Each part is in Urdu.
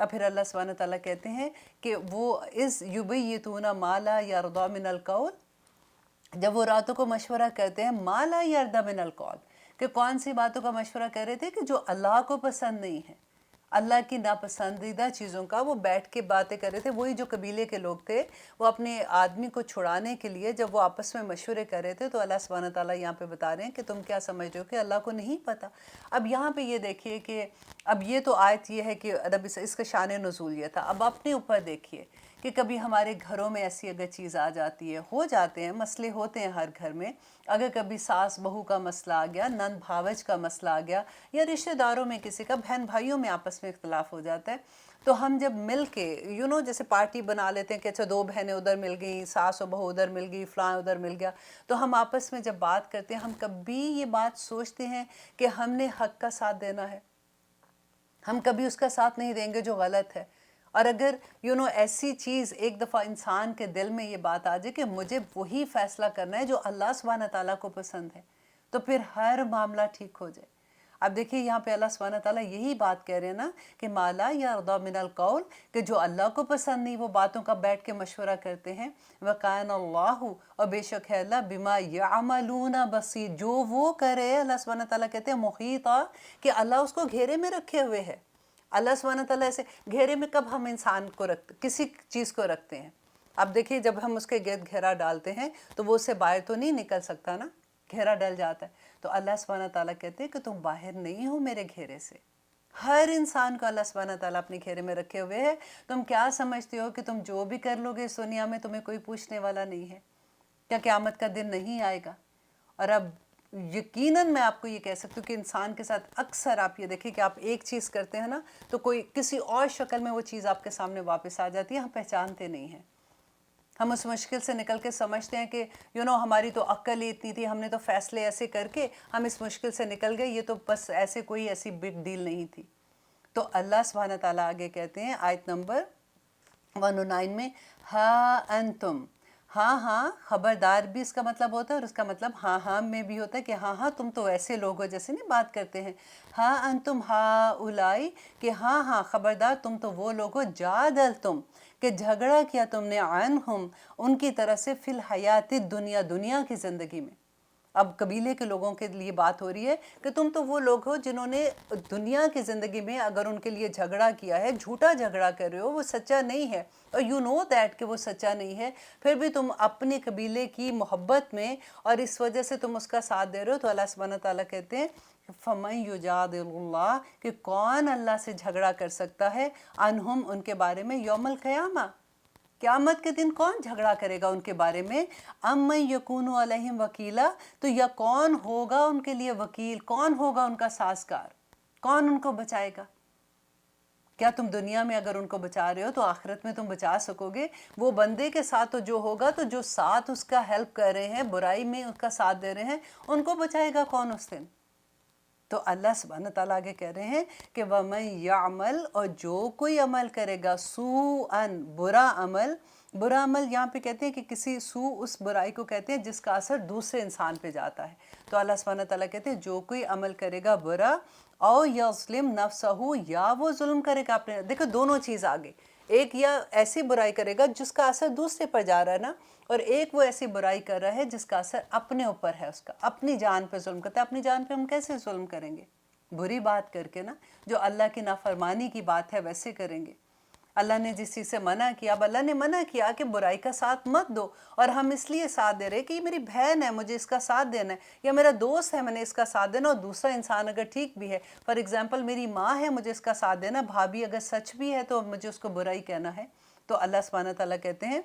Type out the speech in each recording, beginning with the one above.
اور پھر اللہ سبحانہ تعالیٰ کہتے ہیں کہ وہ اِذ یُبَیِّتُونَ مَا لَا یَرْضَىٰ مِنَ الْقَوْلِ، جب وہ راتوں کو مشورہ کرتے ہیں مَا لَا یَرْضَىٰ مِنَ الْقَوْلِ، کہ کون سی باتوں کا مشورہ کر رہے تھے کہ جو اللہ کو پسند نہیں ہے، اللہ کی ناپسندیدہ چیزوں کا وہ بیٹھ کے باتیں کر رہے تھے. وہی جو قبیلے کے لوگ تھے وہ اپنے آدمی کو چھڑانے کے لیے جب وہ آپس میں مشورے کر رہے تھے تو اللہ سبحانہ تعالیٰ یہاں پہ بتا رہے ہیں کہ تم کیا سمجھ رہے ہو کہ اللہ کو نہیں پتہ. اب یہاں پہ یہ دیکھیے کہ اب یہ تو آیت یہ ہے کہ اس کا شان نزول یہ تھا. اب اپنے اوپر دیکھیے کہ کبھی ہمارے گھروں میں ایسی اگر چیز آ جاتی ہے، ہو جاتے ہیں، مسئلے ہوتے ہیں ہر گھر میں. اگر کبھی ساس بہو کا مسئلہ آ گیا، نند بھاوج کا مسئلہ آ گیا، یا رشتہ داروں میں کسی کا، بہن بھائیوں میں آپس میں اختلاف ہو جاتا ہے، تو ہم جب مل کے جیسے پارٹی بنا لیتے ہیں کہ اچھا 2 بہنیں ادھر مل گئیں، ساس و بہو ادھر مل گئی، فلاں ادھر مل گیا، تو ہم آپس میں جب بات کرتے ہیں ہم کبھی یہ بات سوچتے ہیں کہ ہم نے حق کا ساتھ دینا ہے؟ ہم کبھی اس کا ساتھ نہیں دیں گے جو غلط ہے. اور اگر ایسی چیز ایک دفعہ انسان کے دل میں یہ بات آ جائے کہ مجھے وہی فیصلہ کرنا ہے جو اللہ سبحانہ تعالیٰ کو پسند ہے، تو پھر ہر معاملہ ٹھیک ہو جائے. اب دیکھیے یہاں پہ اللہ سبحانہ تعالیٰ یہی بات کہہ رہے ہیں نا کہ مَا لَا یَرْضَىٰ مِنَ الْقَوْلِ، کہ جو اللہ کو پسند نہیں وہ باتوں کا بیٹھ کے مشورہ کرتے ہیں. وَكَانَ اللَّهُ، اور بے شک ہے اللہ، بِمَا يَعْمَلُونَ بَصِيرٌ، جو وہ کرے اللہ سبحانہ تعالیٰ کہتے ہیں محیطا، کہ اللہ اس کو گھیرے میں رکھے ہوئے ہے. اللہ سبحانہ تعالیٰ ایسے گھیرے میں کب ہم انسان کو کسی چیز کو رکھتے ہیں؟ اب دیکھیے جب ہم اس کے گرد گھیرا ڈالتے ہیں تو وہ اس سے باہر تو نہیں نکل سکتا نا، گھیرا ڈل جاتا ہے. تو اللہ سبحانہ تعالیٰ کہتے ہیں کہ تم باہر نہیں ہو میرے گھیرے سے. ہر انسان کو اللہ سبحانہ تعالیٰ اپنے گھیرے میں رکھے ہوئے ہے. تم کیا سمجھتے ہو کہ تم جو بھی کر لو گے اس دنیا میں تمہیں کوئی پوچھنے والا نہیں ہے؟ کیا قیامت کا دن نہیں آئے گا؟ اور اب یقیناً میں آپ کو یہ کہہ سکتی ہوں کہ انسان کے ساتھ اکثر آپ یہ دیکھیں کہ آپ ایک چیز کرتے ہیں نا تو کوئی کسی اور شکل میں وہ چیز آپ کے سامنے واپس آ جاتی ہے، ہم پہچانتے نہیں ہیں. ہم اس مشکل سے نکل کے سمجھتے ہیں کہ ہماری تو عقل ہی اتنی تھی، ہم نے تو فیصلے ایسے کر کے ہم اس مشکل سے نکل گئے، یہ تو بس ایسے کوئی ایسی بگ ڈیل نہیں تھی. تو اللہ سبحانہ تعالیٰ آگے کہتے ہیں آیت نمبر 109 میں، ہاں انتم، ہاں ہاں، خبردار بھی اس کا مطلب ہوتا ہے اور اس کا مطلب ہاں ہاں میں بھی ہوتا ہے کہ ہاں ہاں تم تو ایسے لوگ ہو جیسے نہیں بات کرتے ہیں. ہاں انتم ہاں اولائی، کہ ہاں ہاں خبردار تم تو وہ لوگ ہو، جادلتم، کہ جھگڑا کیا تم نے، عنہم، ان کی طرح سے، فی الحیات الدنیا، دنیا کی زندگی میں. اب قبیلے کے لوگوں کے لیے بات ہو رہی ہے کہ تم تو وہ لوگ ہو جنہوں نے دنیا کی زندگی میں اگر ان کے لیے جھگڑا کیا ہے، جھوٹا جھگڑا کر رہے ہو، وہ سچا نہیں ہے اور دیٹ کہ وہ سچا نہیں ہے، پھر بھی تم اپنے قبیلے کی محبت میں اور اس وجہ سے تم اس کا ساتھ دے رہے ہو. تو اللہ سبحانہ تعالیٰ کہتے ہیں فَمَن يُجَادِلُ اللَّهَ، کہ کون اللہ سے جھگڑا کر سکتا ہے، عنہم، ان کے بارے میں، یوم القیامہ، قیامت کے دن کون جھگڑا کرے گا ان کے بارے میں. امن یکون علیہم وکیلا، تو یا کون ہوگا ان کے لیے وکیل، کون ہوگا ان کا سازگار، کون ان کو بچائے گا؟ کیا تم دنیا میں اگر ان کو بچا رہے ہو تو آخرت میں تم بچا سکو گے؟ وہ بندے کے ساتھ تو جو ہوگا، تو جو ساتھ اس کا ہیلپ کر رہے ہیں، برائی میں اس کا ساتھ دے رہے ہیں، ان کو بچائے گا کون اس دن؟ تو اللہ سبحانہ تعالیٰ آگے کہہ رہے ہیں کہ وَمَن يَعْمَلْ، اور جو کوئی عمل کرے گا، سوءً، برا عمل. برا عمل یہاں پہ کہتے ہیں کہ کسی اس برائی کو کہتے ہیں جس کا اثر دوسرے انسان پہ جاتا ہے. تو اللہ سبحانہ تعالیٰ کہتے ہیں جو کوئی عمل کرے گا برا، او یظلم نفسہ، یا وہ ظلم کرے گا اپنے، دیکھو دونوں چیز آگے، ایک یا ایسی برائی کرے گا جس کا اثر دوسرے پر جا رہا ہے نا، اور ایک وہ ایسی برائی کر رہا ہے جس کا اثر اپنے اوپر ہے، اس کا اپنی جان پہ ظلم کرتا ہے. اپنی جان پہ ہم کیسے ظلم کریں گے؟ بری بات کر کے نا، جو اللہ کی نافرمانی کی بات ہے ویسے کریں گے. اللہ نے جس چیز سے منع کیا، اب اللہ نے منع کیا کہ برائی کا ساتھ مت دو، اور ہم اس لیے ساتھ دے رہے کہ یہ میری بہن ہے، مجھے اس کا ساتھ دینا ہے، یا میرا دوست ہے، میں نے اس کا ساتھ دینا. اور دوسرا انسان اگر ٹھیک بھی ہے، فار ایگزامپل میری ماں ہے، مجھے اس کا ساتھ دینا، بھابھی اگر سچ بھی ہے تو مجھے اس کو برائی کہنا ہے. تو اللہ سبحانہ تعالیٰ کہتے ہیں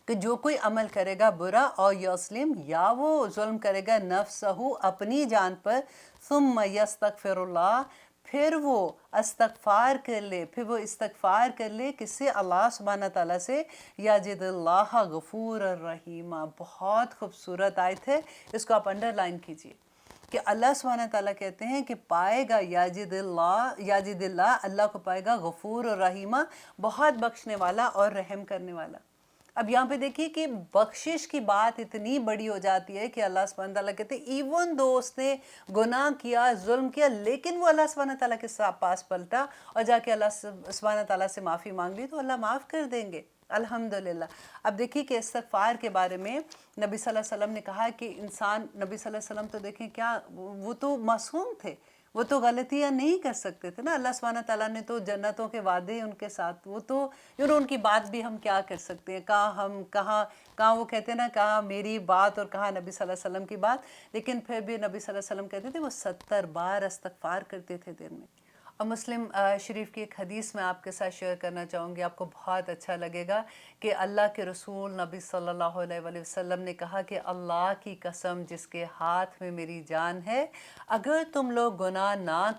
کہ جو کوئی عمل کرے گا برا، او یظلم، یا وہ ظلم کرے گا، نفسہ، اپنی جان پر، ثم یستغفر اللہ، پھر وہ استغفار کر لے، پھر وہ استغفار کر لے کس سے؟ اللہ سبحانہ تعالیٰ سے. یجد اللہ غفور الرحیم. بہت خوبصورت آیت ہے، اس کو آپ انڈر لائن کیجئے کہ اللہ سبحانہ تعالیٰ کہتے ہیں کہ پائے گا یجد اللہ، اللہ کو پائے گا غفور الرحیم، بہت بخشنے والا اور رحم کرنے والا. اب یہاں پہ دیکھیے کہ بخشش کی بات اتنی بڑی ہو جاتی ہے کہ اللہ سبحانہ تعالیٰ کہتے ہیں ایون دو اس نے گناہ کیا، ظلم کیا، لیکن وہ اللہ سبحانہ تعالیٰ کے پاس پلٹا اور جا کے اللہ سبحانہ تعالیٰ سے معافی مانگ لی تو اللہ معاف کر دیں گے الحمدللہ۔ اب دیکھیے کہ استغفار کے بارے میں نبی صلی اللہ علیہ وسلم نے کہا کہ انسان، نبی صلی اللہ علیہ وسلم تو دیکھیں کیا، وہ تو معصوم تھے، وہ تو غلطیاں نہیں کر سکتے تھے نا۔ اللہ سبحانہ تعالیٰ نے تو جنتوں کے وعدے ان کے ساتھ، وہ تو ان کی بات بھی ہم کیا کر سکتے ہیں، کہاں وہ کہتے ہیں نا، کہاں میری بات اور کہاں نبی صلی اللہ علیہ وسلم کی بات، لیکن پھر بھی نبی صلی اللہ علیہ وسلم کہتے تھے وہ 70 بار استغفار کرتے تھے دن میں۔ اور مسلم شریف کی ایک حدیث میں آپ کے ساتھ شیئر کرنا چاہوں گی، آپ کو بہت اچھا لگے گا کہ اللہ کے رسول نبی صلی اللہ علیہ وآلہ وسلم نے کہا کہ اللہ کی قسم جس کے ہاتھ میں میری جان ہے، اگر تم لوگ گناہ نہ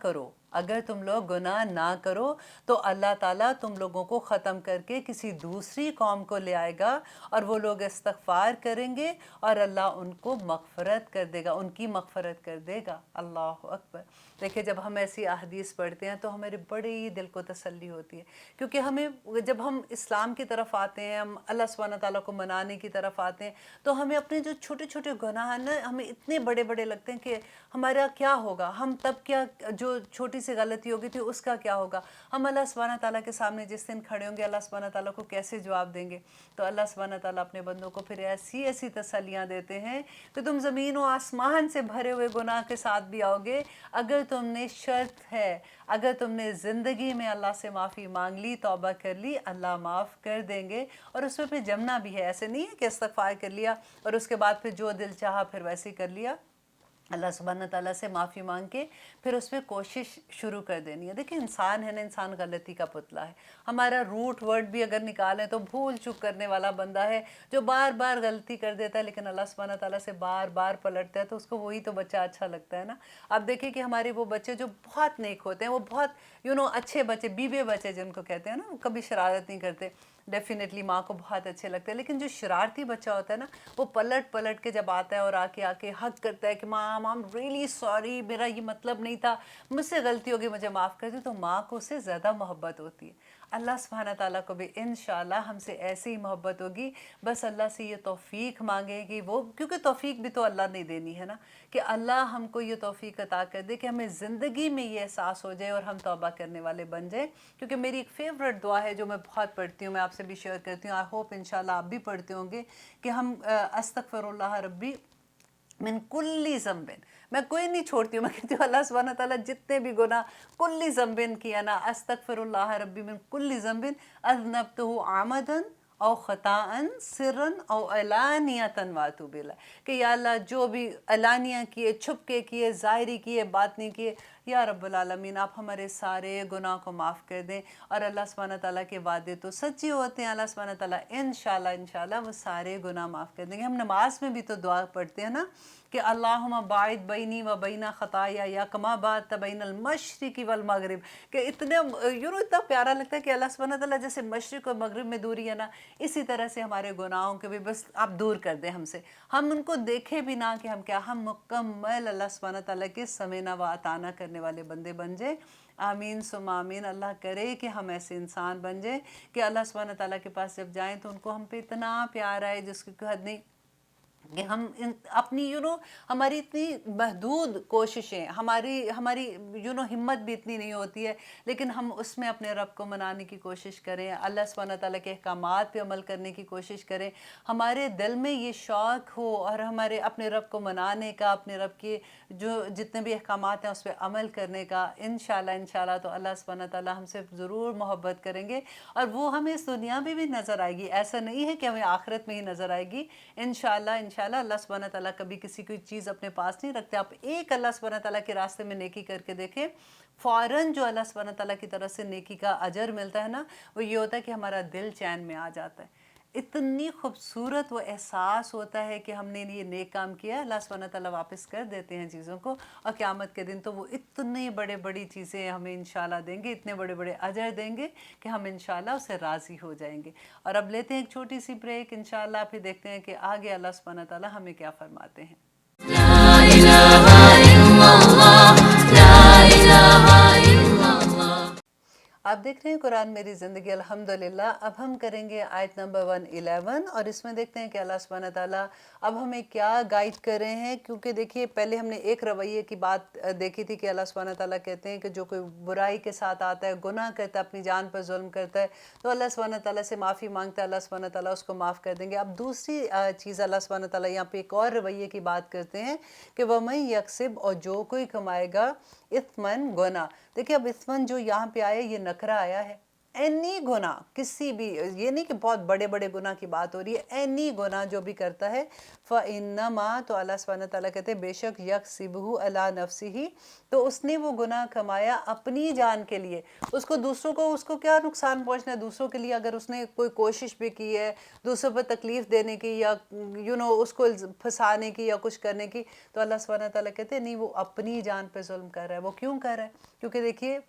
کرو تو اللہ تعالیٰ تم لوگوں کو ختم کر کے کسی دوسری قوم کو لے آئے گا اور وہ لوگ استغفار کریں گے اور اللہ ان کو مغفرت کر دے گا، ان کی مغفرت کر دے گا۔ اللہ اکبر۔ دیکھیں جب ہم ایسی احادیث پڑھتے ہیں تو ہمارے بڑے ہی دل کو تسلی ہوتی ہے، کیونکہ ہمیں جب ہم اسلام کی طرف آتے ہیں، ہم اللہ سبحانہ تعالیٰ کو منانے کی طرف آتے ہیں، تو ہمیں اپنے جو چھوٹے چھوٹے گناہ ہیں نا، ہمیں اتنے بڑے بڑے لگتے ہیں کہ ہمارا کیا ہوگا، ہم تب کیا، جو چھوٹی سی غلطی ہوگی تھی اس کا کیا ہوگا، ہم اللہ سبحانہ تعالیٰ کے سامنے جس دن کھڑے ہوں گے اللہ سبحانہ تعالیٰ کو کیسے جواب دیں گے۔ تو اللہ سبحانہ تعالیٰ اپنے بندوں کو پھر ایسی ایسی تسلیاں دیتے ہیں کہ تم زمین و آسمان سے بھرے ہوئے گناہ کے ساتھ بھی آؤ گے، اگر تم نے شرط ہے، اگر تم نے زندگی میں اللہ سے معافی مانگ لی، توبہ کر لی، اللہ معاف کر دیں گے۔ اور اس پہ جمنا بھی ہے، ایسے نہیں ہے کہ استغفار کر لیا اور اس کے بعد پھر جو دل چاہا پھر ویسے کر لیا۔ اللہ سبحانہ تعالیٰ سے معافی مانگ کے پھر اس پہ کوشش شروع کر دینی ہے۔ دیکھیں انسان ہے نا، انسان غلطی کا پتلا ہے۔ ہمارا روٹ ورڈ بھی اگر نکالیں تو بھول چک کرنے والا بندہ ہے جو بار بار غلطی کر دیتا ہے، لیکن اللہ سبحانہ تعالیٰ سے بار بار پلٹتا ہے تو اس کو وہی تو بچہ اچھا لگتا ہے نا۔ آپ دیکھیں کہ ہمارے وہ بچے جو بہت نیک ہوتے ہیں، وہ بہت اچھے بچے، بیوے بچے جن کو کہتے ہیں نا، وہ کبھی شرارت نہیں کرتے، ڈیفینیٹلی ماں کو بہت اچھے لگتے ہیں۔ لیکن جو شرارتی بچہ ہوتا ہے نا، وہ پلٹ کے جب آتا ہے اور آ کے حق کرتا ہے کہ ماں I'm really sorry، میرا یہ مطلب نہیں تھا، مجھ سے غلطی ہوگی، مجھے معاف کر دیں، تو ماں کو اس سے زیادہ محبت ہوتی ہے۔ اللہ سبحانہ تعالیٰ کو بھی انشاءاللہ ہم سے ایسی ہی محبت ہوگی۔ بس اللہ سے یہ توفیق مانگیں کہ وہ، کیونکہ توفیق بھی تو اللہ نے دینی ہے نا، کہ اللہ ہم کو یہ توفیق عطا کر دے کہ ہمیں زندگی میں یہ احساس ہو جائے اور ہم توبہ کرنے والے بن جائیں۔ کیونکہ میری ایک فیوریٹ دعا ہے جو میں بہت پڑھتی ہوں، میں آپ سے بھی شیئر کرتی ہوں، آئی ہوپ انشاءاللہ آپ بھی پڑھتے ہوں گے، کہ ہم استغفر اللہ ربی من کلی ذنبن، میں کوئی نہیں چھوڑتی ہوں، میں کہتی ہوں اللہ سبحانہ تعالیٰ جتنے بھی گناہ کلی ذنبن کیا نا، استغفر اللہ ربی من کلی ذنبن اذنبتہ عمدا او خطاء سرا او علانیۃ واتوب الیہ، کہ یا اللہ جو بھی علانیہ کیے، چھپ کے کیے، ظاہری کیے، باطنی کیے، یا رب العالمین آپ ہمارے سارے گناہ کو معاف کر دیں۔ اور اللہ سبحانہ تعالیٰ کے وعدے تو سچے ہوتے ہیں، اللہ سبحانہ تعالیٰ انشاءاللہ وہ سارے گناہ معاف کر دیں گے۔ ہم نماز میں بھی تو دعا پڑھتے ہیں نا کہ اللہم باعد بینی و بین خطایا کما بعدت بین المشرق والمغرب، کہ اتنا اتنا پیارا لگتا ہے کہ اللہ سبحانہ تعالیٰ جیسے مشرق اور مغرب میں دوری ہے نا، اسی طرح سے ہمارے گناہوں کے بھی بس آپ دور کر دیں ہم سے، ہم ان کو دیکھے بھی نہ کہ ہم کیا، ہم مکمل اللہ سبحانہ تعالیٰ کے سمعنا و اطعنا کرنے والے بندے بن جائیں۔ آمین ثم آمین۔ اللہ کرے کہ ہم ایسے انسان بن جائیں کہ اللہ سبحانہ تعالیٰ کے پاس جب جائیں تو ان کو ہم پہ اتنا پیار آئے جس کی کوئی حد نہیں، کہ ہم اپنی ہماری اتنی محدود کوششیں، ہماری ہمت بھی اتنی نہیں ہوتی ہے، لیکن ہم اس میں اپنے رب کو منانے کی کوشش کریں، اللہ سبحانہ تعالیٰ کے احکامات پہ عمل کرنے کی کوشش کریں، ہمارے دل میں یہ شوق ہو اور ہمارے اپنے رب کو منانے کا، اپنے رب کے جو جتنے بھی احکامات ہیں اس پہ عمل کرنے کا، انشاءاللہ تو اللہ سبحانہ تعالیٰ ہم سے ضرور محبت کریں گے، اور وہ ہمیں اس دنیا میں بھی نظر آئے گی، ایسا نہیں ہے کہ ہمیں آخرت میں ہی نظر آئے گی۔ انشاءاللہ اللہ سبحانہ تعالیٰ کبھی کسی کوئی چیز اپنے پاس نہیں رکھتے۔ آپ ایک اللہ سبحانہ تعالیٰ کے راستے میں نیکی کر کے دیکھیں، فوراً جو اللہ سبحانہ تعالیٰ کی طرف سے نیکی کا اجر ملتا ہے نا، وہ یہ ہوتا ہے کہ ہمارا دل چین میں آ جاتا ہے، اتنی خوبصورت وہ احساس ہوتا ہے کہ ہم نے یہ نیک کام کیا، اللہ سبحانہ تعالیٰ واپس کر دیتے ہیں چیزوں کو، اور قیامت کے دن تو وہ اتنے بڑی چیزیں ہمیں انشاءاللہ دیں گے، اتنے بڑے اجر دیں گے کہ ہم انشاءاللہ اسے راضی ہو جائیں گے۔ اور اب لیتے ہیں ایک چھوٹی سی بریک، انشاءاللہ پھر دیکھتے ہیں کہ آگے اللہ سبحانہ تعالیٰ ہمیں کیا فرماتے ہیں۔ لا الہ الا اللہ، لا الہ الا اللہ۔ آپ دیکھ رہے ہیں قرآن میری زندگی الحمدللہ. اب ہم کریں گے آیت نمبر 111 اور اس میں دیکھتے ہیں کہ اللہ سبحانہ تعالیٰ اب ہمیں کیا گائیڈ کر رہے ہیں. کیونکہ دیکھیے پہلے ہم نے ایک رویے کی بات دیکھی تھی کہ اللہ سبحانہ تعالیٰ کہتے ہیں کہ جو کوئی برائی کے ساتھ آتا ہے، گناہ کرتا ہے، اپنی جان پر ظلم کرتا ہے، تو اللہ سبحانہ تعالیٰ سے معافی مانگتا ہے، اللہ سبحانہ تعالیٰ اس کو معاف کر دیں گے. اب دوسری چیز اللہ سبحانہ تعالیٰ یہاں پہ ایک اور رویے کی بات کرتے ہیں کہ وَمَن یکسب، اور جو کوئی کمائے گا اثمن، گناہ. دیکھیں اب اثمن جو یہاں پہ آیا یہ نکرہ آیا ہے. اینی گناہ، کسی بھی، یہ نہیں کہ بہت بڑے بڑے گناہ کی بات ہو رہی ہے، اینی گناہ جو بھی کرتا ہے فَإِنَّمَا، تو اللہ سبحانہ تعالیٰ کہتے ہیں بے شک یکسبہ علی نفسہ، تو اس نے وہ گناہ کمایا اپنی جان کے لیے. اس کو دوسروں کو، اس کو کیا نقصان پہنچنا ہے دوسروں کے لیے؟ اگر اس نے کوئی کوشش بھی کی ہے دوسروں پر تکلیف دینے کی یا اس کو پھنسانے کی یا کچھ کرنے کی، تو اللہ سبحانہ تعالیٰ کہتے ہیں نہیں، وہ اپنی جان پہ ظلم کر رہا ہے. وہ کیوں کر رہا ہے؟ کیونکہ دیکھیے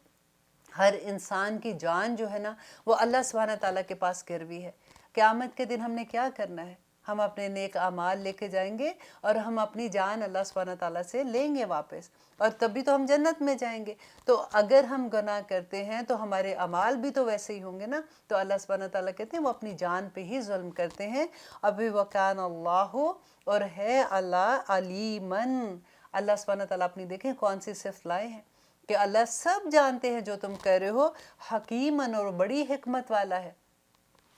ہر انسان کی جان جو ہے نا وہ اللہ سبحانہ تعالیٰ کے پاس گروی ہے. قیامت کے دن ہم نے کیا کرنا ہے؟ ہم اپنے نیک اعمال لے کے جائیں گے اور ہم اپنی جان اللہ سبحانہ تعالیٰ سے لیں گے واپس، اور تبھی تو ہم جنت میں جائیں گے. تو اگر ہم گناہ کرتے ہیں تو ہمارے اعمال بھی تو ویسے ہی ہوں گے نا. تو اللہ سبحانہ تعالیٰ کہتے ہیں وہ اپنی جان پہ ہی ظلم کرتے ہیں. ابھی وَكَانَ اللَّهُ، اور ہے اللہ علیمن، اللہ سبحانہ تعالیٰ اپنی دیکھیں کون سی صفت لائے ہیں کہ اللہ سب جانتے ہیں جو تم کر رہے ہو، حکیمن، اور بڑی حکمت والا ہے.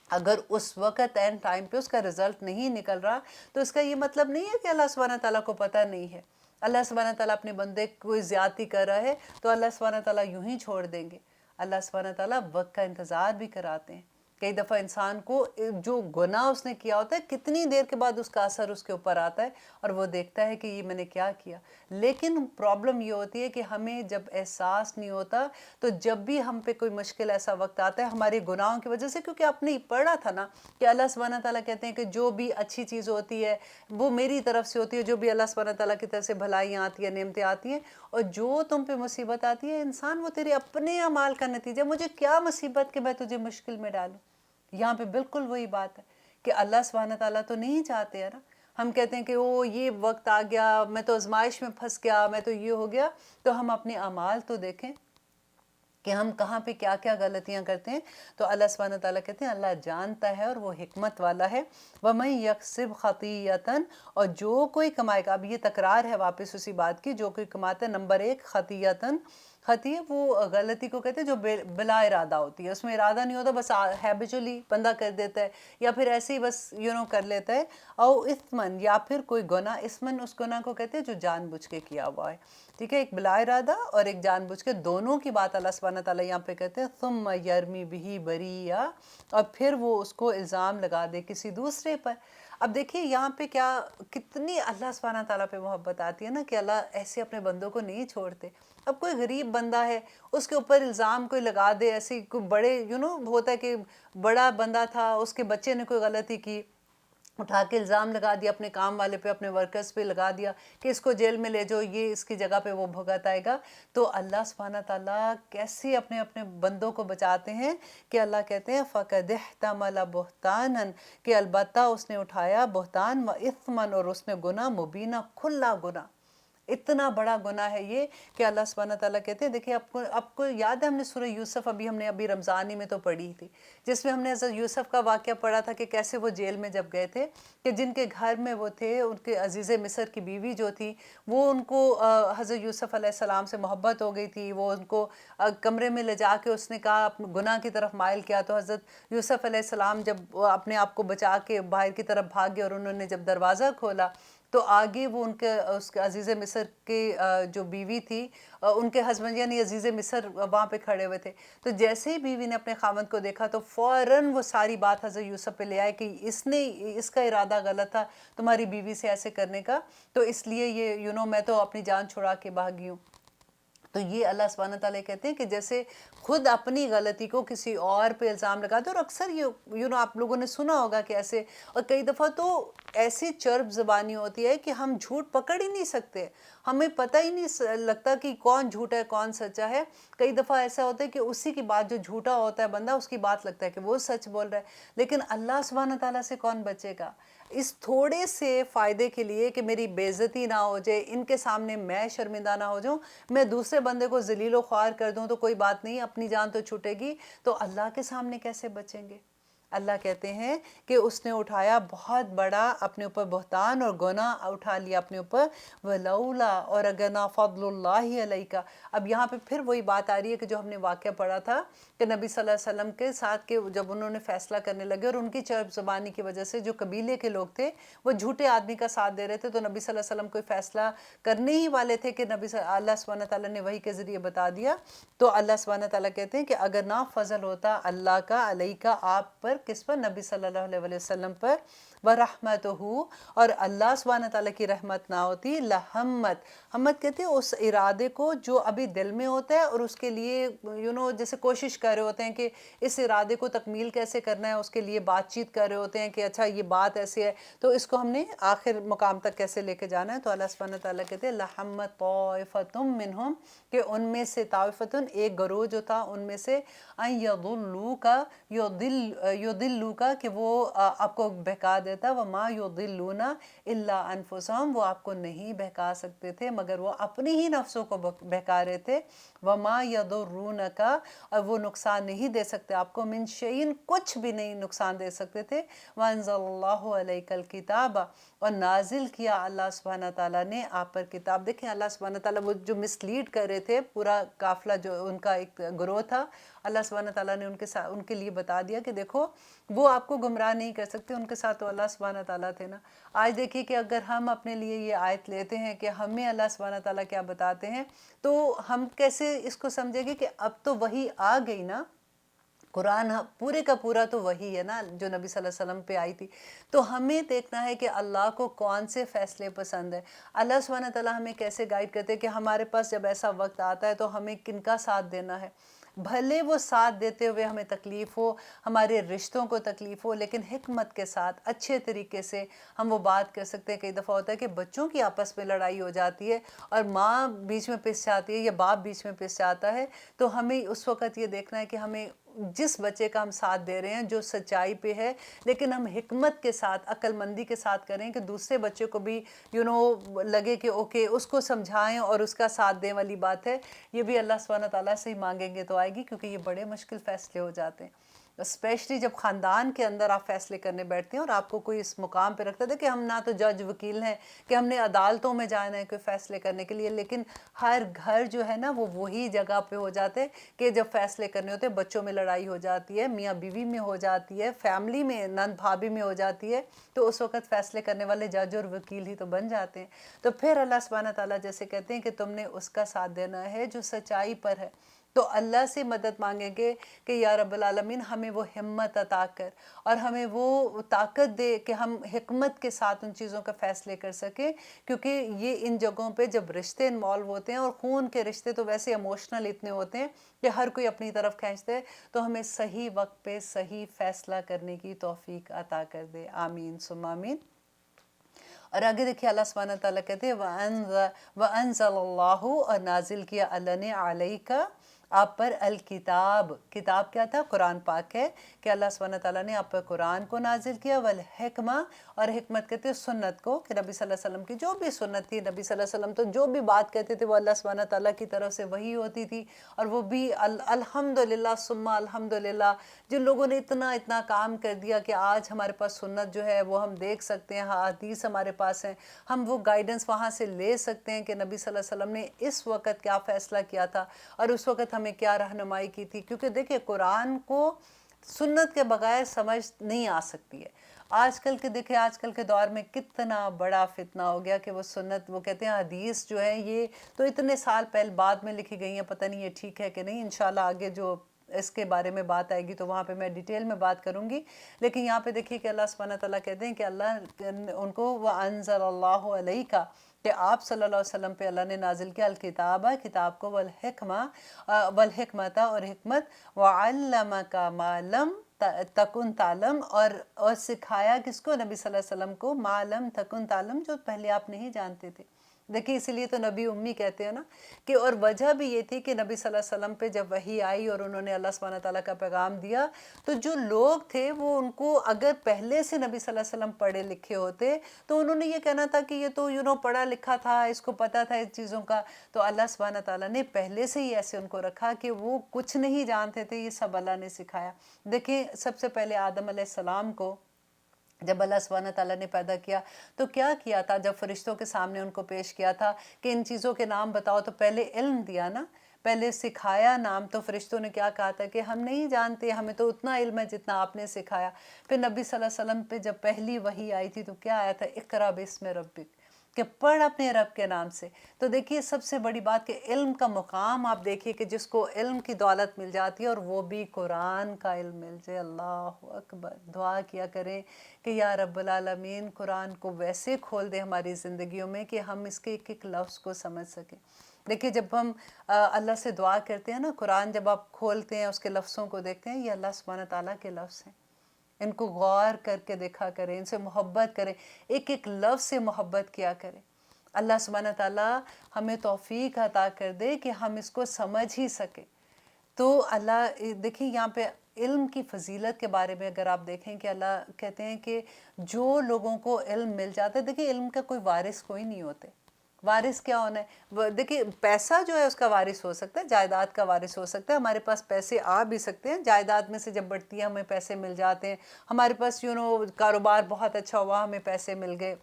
اگر اس وقت اینڈ ٹائم پہ اس کا رزلٹ نہیں نکل رہا تو اس کا یہ مطلب نہیں ہے کہ اللہ سبحانہ تعالیٰ کو پتہ نہیں ہے. اللہ سبحانہ تعالیٰ اپنے بندے کوئی زیادتی کر رہا ہے تو اللہ سبحانہ تعالیٰ یوں ہی چھوڑ دیں گے. اللہ سبحانہ تعالیٰ وقت کا انتظار بھی کراتے ہیں. کئی دفعہ انسان کو جو گناہ اس نے کیا ہوتا ہے کتنی دیر کے بعد اس کا اثر اس کے اوپر آتا ہے اور وہ دیکھتا ہے کہ یہ میں نے کیا کیا. لیکن پرابلم یہ ہوتی ہے کہ ہمیں جب احساس نہیں ہوتا تو جب بھی ہم پہ کوئی مشکل ایسا وقت آتا ہے ہمارے گناہوں کی وجہ سے، کیونکہ آپ نے پڑھا تھا نا کہ اللہ سبحانہ تعالیٰ کہتے ہیں کہ جو بھی اچھی چیز ہوتی ہے وہ میری طرف سے ہوتی ہے، جو بھی اللہ سبحانہ تعالیٰ کی طرف سے بھلائیاں آتی ہیں، نعمتیں آتی ہیں، اور جو تم پہ مصیبت آتی ہے انسان وہ تیرے اپنے اعمال کا نتیجہ. مجھے کیا مصیبت کہ میں تجھے مشکل میں ڈالوں؟ یہاں پہ بالکل وہی بات ہے کہ اللہ سبحانہ تعالیٰ تو نہیں چاہتے ہے نا. ہم کہتے ہیں کہ او یہ وقت آ گیا، میں تو آزمائش میں پھنس گیا، میں تو یہ ہو گیا. تو ہم اپنے اعمال تو دیکھیں کہ ہم کہاں پہ کیا کیا غلطیاں کرتے ہیں. تو اللہ سبحانہ تعالیٰ کہتے ہیں اللہ جانتا ہے اور وہ حکمت والا ہے. وَمَن يَكْسِبْ خَطِيَّةً، اور جو کوئی کمائے گا، اب یہ تکرار ہے واپس اسی بات کی، جو کوئی کماتا ہے. نمبر 1 خطیۃً، خطیہ وہ غلطی کو کہتے ہیں جو بلا ارادہ ہوتی ہے، اس میں ارادہ نہیں ہوتا، بس ہیبچولی بندہ کر دیتا ہے یا پھر ایسے ہی بس کر لیتا ہے. او اثمن، یا پھر کوئی گناہ. اثمن اس گناہ کو کہتے ہیں جو جان بوجھ کے کیا ہوا ہے. ٹھیک ہے، ایک بلا ارادہ اور ایک جان بوجھ کے، دونوں کی بات اللہ سبحانہ تعالیٰ یہاں پہ کہتے ہیں. ثم یرمی بہ بریہ، اور پھر وہ اس کو الزام لگا دے کسی دوسرے پر. اب دیکھیے یہاں پہ کیا کتنی اللہ سبحانہ تعالیٰ پہ محبت آتی ہے نا کہ اللہ ایسے اپنے بندوں کو نہیں چھوڑتے. اب کوئی غریب بندہ ہے اس کے اوپر الزام کوئی لگا دے، ایسی کوئی بڑے ہوتا ہے کہ بڑا بندہ تھا، اس کے بچے نے کوئی غلطی کی، اٹھا کے الزام لگا دیا اپنے کام والے پہ، اپنے ورکرز پہ لگا دیا کہ اس کو جیل میں لے جاؤ، یہ اس کی جگہ پہ وہ بھگت آئے گا. تو اللہ سبحانہ تعالیٰ کیسے اپنے بندوں کو بچاتے ہیں کہ اللہ کہتے ہیں فَقَدْ احْتَمَلَ بُهْتَانًا، کہ البتہ اس نے اٹھایا بہتان، وَإِثْمًا، اور اس نے گناہ، مبینہ، کھلا گناہ. اتنا بڑا گناہ ہے یہ کہ اللہ سبحانہ تعالیٰ کہتے ہیں. دیکھیں آپ کو یاد ہے ہم نے سورہ یوسف ہم نے ابھی رمضانی میں تو پڑھی تھی، جس میں ہم نے حضرت یوسف کا واقعہ پڑھا تھا کہ کیسے وہ جیل میں جب گئے تھے کہ جن کے گھر میں وہ تھے، ان کے عزیز مصر کی بیوی جو تھی وہ ان کو حضرت یوسف علیہ السلام سے محبت ہو گئی تھی. وہ ان کو کمرے میں لے جا کے اس نے کہا اپنے گناہ کی طرف مائل کیا. تو حضرت یوسف علیہ السلام جب اپنے آپ کو بچا کے باہر کی طرف بھاگے اور انہوں نے جب دروازہ کھولا تو آگے وہ اس کے عزیز مصر کے جو بیوی تھی، ان کے ہسبینڈ یعنی عزیز مصر وہاں پہ کھڑے ہوئے تھے. تو جیسے ہی بیوی نے اپنے خاوند کو دیکھا تو فوراً وہ ساری بات حضرت یوسف پہ لے آئے کہ اس کا ارادہ غلط تھا تمہاری بیوی سے ایسے کرنے کا، تو اس لیے یہ میں تو اپنی جان چھڑا کے بھاگی ہوں. تو یہ اللہ سبحانہ تعالیٰ کہتے ہیں کہ جیسے خود اپنی غلطی کو کسی اور پہ الزام لگاتے ہیں. اور اکثر یہ آپ لوگوں نے سنا ہوگا کہ ایسے، اور کئی دفعہ تو ایسی چرب زبانی ہوتی ہے کہ ہم جھوٹ پکڑ ہی نہیں سکتے، ہمیں پتہ ہی نہیں لگتا کہ کون جھوٹا ہے کون سچا ہے. کئی دفعہ ایسا ہوتا ہے کہ اسی کی بات، جو جھوٹا ہوتا ہے بندہ، اس کی بات لگتا ہے کہ وہ سچ بول رہا ہے. لیکن اللہ سبحانہ تعالیٰ سے کون بچے گا؟ اس تھوڑے سے فائدے کے لیے کہ میری بے عزتی نہ ہو جائے، ان کے سامنے میں شرمندہ نہ ہو جاؤں، میں دوسرے بندے کو ذلیل و خوار کر دوں تو کوئی بات نہیں، اپنی جان تو چھوٹے گی، تو اللہ کے سامنے کیسے بچیں گے؟ اللہ کہتے ہیں کہ اس نے اٹھایا بہت بڑا اپنے اوپر بہتان اور گناہ اٹھا لیا اپنے اوپر، وَلَوْلَا، اور اگر نہ فضل اللہ علیکہ۔ اب یہاں پہ پھر وہی بات آ رہی ہے کہ جو ہم نے واقعہ پڑھا تھا کہ نبی صلی اللہ علیہ وسلم کے ساتھ کہ جب انہوں نے فیصلہ کرنے لگے اور ان کی چرب زبانی کی وجہ سے جو قبیلے کے لوگ تھے وہ جھوٹے آدمی کا ساتھ دے رہے تھے، تو نبی صلی اللہ علیہ وسلم کوئی فیصلہ کرنے ہی والے تھے کہ اللہ سبحانہ تعالیٰ نے وحی کے ذریعے بتا دیا، تو اللہ سبحانہ تعالیٰ کہتے ہیں کہ اگر نہ فضل ہوتا اللہ کا علیکہ آپ پر، کس پر؟ نبی صلی اللہ علیہ وسلم پر، وَرَحْمَتُهُ، اور اللہ سبحانہ تعالیٰ کی رحمت نہ ہوتی، لَحَمَّت، ہمت کہتے ہیں اس ارادے کو جو ابھی دل میں ہوتا ہے اور اس کے لیے جیسے کوشش کر رہے ہوتے ہیں کہ اس ارادے کو تکمیل کیسے کرنا ہے، اس کے لیے بات چیت کر رہے ہوتے ہیں کہ اچھا یہ بات ایسی ہے تو اس کو ہم نے آخر مقام تک کیسے لے کے جانا ہے، تو اللہ سبحانہ تعالیٰ کہتے ہیں لَحَمَّت طَائِفَةٌ مِّنْهُمْ، کہ ان میں سے طائفتن، ایک گروہ جو تھا ان میں سے، ان یضلوکا کہ وہ آپ کو بہکا دیتا، وما یضلون الا انفسهم، وہ آپ کو نہیں بہکا سکتے تھے مگر وہ اپنی ہی نفسوں کو بہکا رہے تھے، وما یضرونک، اور وہ نقصان نہیں دے سکتے آپ کو، من شیئن، کچھ بھی نہیں نقصان دے سکتے تھے، وانزل اللہ علیک الکتاب، اور نازل کیا اللہ سبحانہ تعالیٰ نے آپ پر کتاب۔ دیکھیں اللہ سبحانہ تعالیٰ وہ جو مس لیڈ کر رہے تھے پورا قافلہ، جو ان کا ایک گروہ تھا، اللہ سبحانہ تعالیٰ نے ان کے لیے بتا دیا کہ دیکھو وہ آپ کو گمراہ نہیں کر سکتے، ان کے ساتھ تو اللہ سبحانہ تعالیٰ تھے نا۔ آج دیکھیے کہ اگر ہم اپنے لیے یہ آیت لیتے ہیں کہ ہمیں اللہ سبحانہ تعالیٰ کیا بتاتے ہیں، تو ہم کیسے اس کو سمجھیں گے کہ اب تو وحی آ گئی نا، قرآن پورے کا پورا تو وہی ہے نا جو نبی صلی اللہ علیہ وسلم پہ آئی تھی، تو ہمیں دیکھنا ہے کہ اللہ کو کون سے فیصلے پسند ہے، اللہ سبحانہ تعالیٰ ہمیں کیسے گائیڈ کرتے ہیں کہ ہمارے پاس جب ایسا وقت آتا ہے تو ہمیں کن کا ساتھ دینا ہے، بھلے وہ ساتھ دیتے ہوئے ہمیں تکلیف ہو، ہمارے رشتوں کو تکلیف ہو، لیکن حکمت کے ساتھ اچھے طریقے سے ہم وہ بات کر سکتے ہیں۔ کئی دفعہ ہوتا ہے کہ بچوں کی آپس میں لڑائی ہو جاتی ہے اور ماں بیچ میں پس جاتی ہے یا باپ بیچ میں پس جاتا ہے، تو ہمیں اس وقت یہ دیکھنا ہے کہ ہمیں جس بچے کا ہم ساتھ دے رہے ہیں جو سچائی پہ ہے، لیکن ہم حکمت کے ساتھ، عقل مندی کے ساتھ کریں کہ دوسرے بچے کو بھی لگے کہ اوکے اس کو سمجھائیں اور اس کا ساتھ دیں والی بات ہے، یہ بھی اللہ سبحانہ تعالیٰ سے ہی مانگیں گے تو آئے گی، کیونکہ یہ بڑے مشکل فیصلے ہو جاتے ہیں، اسپیشلی جب خاندان کے اندر آپ فیصلے کرنے بیٹھتے ہیں اور آپ کو کوئی اس مقام پہ رکھتا ہے کہ ہم نہ تو جج وکیل ہیں کہ ہم نے عدالتوں میں جانا ہے کوئی فیصلے کرنے کے لیے، لیکن ہر گھر جو ہے نا وہ وہی جگہ پہ ہو جاتے کہ جب فیصلے کرنے ہوتے ہیں، بچوں میں لڑائی ہو جاتی ہے، میاں بیوی میں ہو جاتی ہے، فیملی میں نند بھابھی میں ہو جاتی ہے، تو اس وقت فیصلے کرنے والے جج اور وکیل ہی تو بن جاتے ہیں۔ تو پھر اللہ سبحانہ تعالیٰ جیسے کہتے ہیں کہ تم نے اس کا ساتھ دینا ہے جو سچائی پر ہے، تو اللہ سے مدد مانگیں گے کہ یا رب العالمین ہمیں وہ ہمت عطا کر اور ہمیں وہ طاقت دے کہ ہم حکمت کے ساتھ ان چیزوں کا فیصلے کر سکیں، کیونکہ یہ ان جگہوں پہ جب رشتے انوالو ہوتے ہیں، اور خون کے رشتے تو ویسے ایموشنل اتنے ہوتے ہیں کہ ہر کوئی اپنی طرف کھینچتے ہیں، تو ہمیں صحیح وقت پہ صحیح فیصلہ کرنے کی توفیق عطا کر دے، آمین ثم آمین۔ اور آگے دیکھیے اللہ سبحانہ تعالیٰ کہتے ہیں وَأَنزَلَ اللَّهُ، اور نازل کیا اللہ نے عَلَيْكَ، آپ پر، الکتاب، کتاب کیا تھا؟ قرآن پاک ہے کہ اللہ سبحانہ تعالیٰ نے آپ پر قرآن کو نازل کیا، والحکمہ، اور حکمت کہتے ہیں سنت کو، کہ نبی صلی اللہ علیہ وسلم کی جو بھی سنت تھی، نبی صلی اللہ علیہ وسلم تو جو بھی بات کہتے تھے وہ اللہ سبحانہ تعالیٰ کی طرف سے وحی ہوتی تھی، اور وہ بھی الحمدللہ ثم الحمدللہ، جن لوگوں نے اتنا کام کر دیا کہ آج ہمارے پاس سنت جو ہے وہ ہم دیکھ سکتے ہیں، حدیث ہمارے پاس ہیں، ہم وہ گائیڈنس وہاں سے لے سکتے ہیں کہ نبی صلی اللہ علیہ وسلم نے اس وقت کیا فیصلہ کیا تھا اور اس وقت ہمیں کیا رہنمائی کی تھی، کیونکہ دیکھیں قرآن کو سنت کے بغیر سمجھ نہیں آ سکتی ہے۔ آج کل کے دور میں کتنا بڑا فتنہ ہو گیا کہ وہ سنت، وہ کہتے ہیں حدیث جو ہے یہ تو اتنے سال پہلے بعد میں لکھی گئی ہیں، پتہ نہیں یہ ٹھیک ہے کہ نہیں، انشاءاللہ آگے جو اس کے بارے میں بات آئے گی تو وہاں پہ میں ڈیٹیل میں بات کروں گی، لیکن یہاں پہ دیکھیے کہ اللہ سبحانہ تعالیٰ کہتے ہیں کہ اللہ ان کو وَأَنزَلَ اللَّهُ عَلَيْكَ، کہ آپ صلی اللہ علیہ وسلم پہ اللہ نے نازل کیا الکتاب، کتاب کو، والحکمت، اور حکمت، وَعَلَّمَكَ مَا لَمْ تَكُنْ تَعْلَمْ، اور سکھایا کس کو؟ نبی صلی اللہ علیہ وسلم کو، مَا لَمْ تَكُنْ تَعْلَمْ، جو پہلے آپ نہیں جانتے تھے۔ دیکھیے اسی لیے تو نبی امی کہتے ہیں نا کہ، اور وجہ بھی یہ تھی کہ نبی صلی اللہ علیہ وسلم پہ جب وحی آئی اور انہوں نے اللہ سبحانہ تعالیٰ کا پیغام دیا، تو جو لوگ تھے وہ ان کو اگر پہلے سے نبی صلی اللہ علیہ وسلم پڑھے لکھے ہوتے تو انہوں نے یہ کہنا تھا کہ یہ تو پڑھا لکھا تھا، اس کو پتہ تھا اس چیزوں کا. تو اللہ سبحانہ تعالیٰ نے پہلے سے ہی ایسے ان کو رکھا کہ وہ کچھ نہیں جانتے تھے، یہ سب اللہ نے سکھایا. دیکھیں سب سے پہلے آدم علیہ السلام کو جب اللہ سبحانہ تعالیٰ نے پیدا کیا تو کیا تھا، جب فرشتوں کے سامنے ان کو پیش کیا تھا کہ ان چیزوں کے نام بتاؤ، تو پہلے علم دیا نا، پہلے سکھایا نام. تو فرشتوں نے کیا کہا تھا کہ ہم نہیں جانتے، ہمیں تو اتنا علم ہے جتنا آپ نے سکھایا. پھر نبی صلی اللہ علیہ وسلم پہ جب پہلی وحی آئی تھی تو کیا آیا تھا، اقرا بسم ربک، کہ پڑھ اپنے رب کے نام سے. تو دیکھیے سب سے بڑی بات کہ علم کا مقام آپ دیکھیے کہ جس کو علم کی دولت مل جاتی ہے اور وہ بھی قرآن کا علم مل جائے. اللہ اکبر. دعا کیا کریں کہ یا رب العالمین قرآن کو ویسے کھول دے ہماری زندگیوں میں کہ ہم اس کے ایک ایک لفظ کو سمجھ سکیں. دیکھیے جب ہم اللہ سے دعا کرتے ہیں نا، قرآن جب آپ کھولتے ہیں اس کے لفظوں کو دیکھتے ہیں، یہ اللہ سبحانہ تعالیٰ کے لفظ ہیں. ان کو غور کر کے دیکھا کریں، ان سے محبت کریں، ایک ایک لفظ سے محبت کیا کریں. اللہ سبحانہ تعالیٰ ہمیں توفیق عطا کر دے کہ ہم اس کو سمجھ ہی سکیں. تو اللہ دیکھیں یہاں پہ علم کی فضیلت کے بارے میں اگر آپ دیکھیں کہ اللہ کہتے ہیں کہ جو لوگوں کو علم مل جاتا ہے، دیکھیں علم کا کوئی وارث کوئی نہیں ہوتے. وارث کیا ہونا ہے؟ دیکھیں پیسہ جو ہے اس کا وارث ہو سکتا ہے، جائیداد کا وارث ہو سکتا ہے. ہمارے پاس پیسے آ بھی سکتے ہیں، جائیداد میں سے جب بڑھتی ہے ہمیں پیسے مل جاتے ہیں. ہمارے پاس کاروبار بہت اچھا ہوا، ہمیں پیسے مل گئے،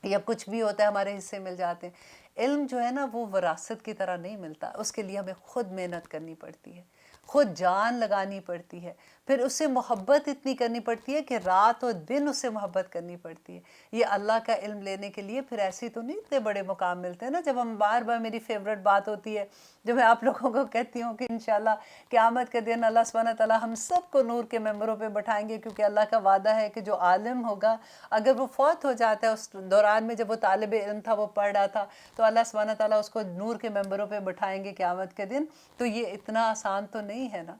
یا کچھ بھی ہوتا ہے ہمارے حصے مل جاتے ہیں. علم جو ہے نا وہ وراثت کی طرح نہیں ملتا، اس کے لیے ہمیں خود محنت کرنی پڑتی ہے، خود جان لگانی پڑتی ہے، پھر اس سے محبت اتنی کرنی پڑتی ہے کہ رات و دن اس سے محبت کرنی پڑتی ہے. یہ اللہ کا علم لینے کے لیے پھر ایسی تو نہیں اتنے بڑے مقام ملتے ہیں نا. جب ہم بار بار، میری فیوریٹ بات ہوتی ہے جو میں آپ لوگوں کو کہتی ہوں کہ انشاءاللہ قیامت کے دن اللہ سبحانہ تعالیٰ ہم سب کو نور کے ممبروں پہ بٹھائیں گے، کیونکہ اللہ کا وعدہ ہے کہ جو عالم ہوگا اگر وہ فوت ہو جاتا ہے اس دوران میں جب وہ طالب علم تھا، وہ پڑھ رہا تھا، تو اللہ سبحانہ تعالیٰ اس کو نور کے ممبروں پہ بٹھائیں گے قیامت کے دن. تو یہ اتنا آسان تو نہیں ہے نا،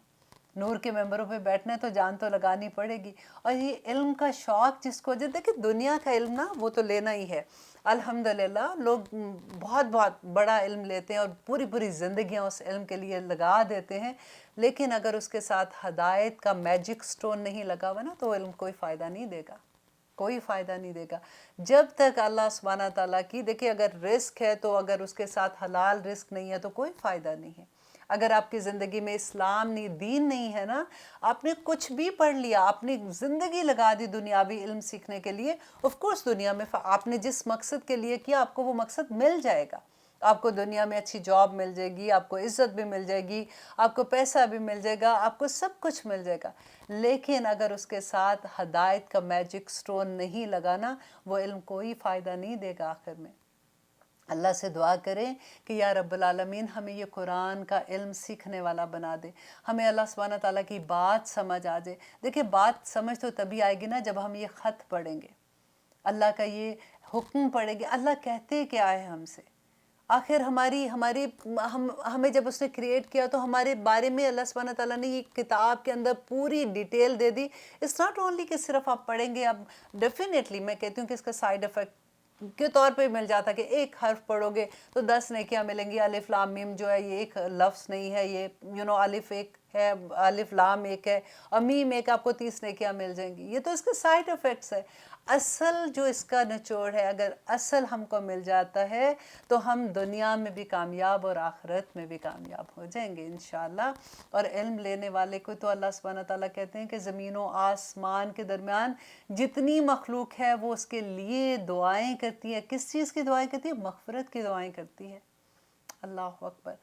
نور کے ممبروں پہ بیٹھنا ہے تو جان تو لگانی پڑے گی. اور یہ علم کا شوق جس کو، دیکھیں دنیا کا علم نا وہ تو لینا ہی ہے. الحمدللہ لوگ بہت بہت بڑا علم لیتے ہیں اور پوری پوری زندگیاں اس علم کے لیے لگا دیتے ہیں، لیکن اگر اس کے ساتھ ہدایت کا میجک سٹون نہیں لگا ہوا نا تو علم کوئی فائدہ نہیں دے گا، کوئی فائدہ نہیں دے گا. جب تک اللہ سبحانہ تعالیٰ کی، دیکھیں اگر رزق ہے تو اگر اس کے ساتھ حلال رزق نہیں ہے تو کوئی فائدہ نہیں ہے. اگر آپ کی زندگی میں اسلام نہیں، دین نہیں ہے نا، آپ نے کچھ بھی پڑھ لیا، آپ نے زندگی لگا دی دنیاوی علم سیکھنے کے لیے، آف کورس دنیا میں آپ نے جس مقصد کے لیے کیا آپ کو وہ مقصد مل جائے گا. آپ کو دنیا میں اچھی جاب مل جائے گی، آپ کو عزت بھی مل جائے گی، آپ کو پیسہ بھی مل جائے گا، آپ کو سب کچھ مل جائے گا. لیکن اگر اس کے ساتھ ہدایت کا میجک سٹون نہیں لگانا، وہ علم کوئی فائدہ نہیں دے گا آخر میں. اللہ سے دعا کریں کہ یا رب العالمین ہمیں یہ قرآن کا علم سیکھنے والا بنا دے، ہمیں اللہ سبحانہ تعالیٰ کی بات سمجھ آ جائے. دیکھیں بات سمجھ تو تبھی آئے گی نا جب ہم یہ خط پڑھیں گے، اللہ کا یہ حکم پڑھیں گے. اللہ کہتے کیا ہے ہم سے؟ آخر ہمیں جب اس نے کریٹ کیا تو ہمارے بارے میں اللہ سبحانہ تعالیٰ نے یہ کتاب کے اندر پوری ڈیٹیل دے دی. اٹس ناٹ اونلی کہ صرف آپ پڑھیں گے. اب ڈیفینیٹلی میں کہتی ہوں کہ اس کا سائیڈ افیکٹ کے طور پہ مل جاتا کہ ایک حرف پڑھو گے تو 10 نیکیاں ملیں گی. الف لام میم جو ہے یہ ایک لفظ نہیں ہے، یہ الف ایک ہے، الف لام ایک ہے اور میم ایک، آپ کو 30 نیکیاں مل جائیں گی. یہ تو اس کے سائیڈ افیکٹس ہے. اصل جو اس کا نچوڑ ہے، اگر اصل ہم کو مل جاتا ہے تو ہم دنیا میں بھی کامیاب اور آخرت میں بھی کامیاب ہو جائیں گے انشاءاللہ. اور علم لینے والے کو تو اللہ سبحانہ تعالیٰ کہتے ہیں کہ زمین و آسمان کے درمیان جتنی مخلوق ہے وہ اس کے لیے دعائیں کرتی ہے. کس چیز کی دعائیں کرتی ہے؟ مغفرت کی دعائیں کرتی ہے. اللہ اکبر.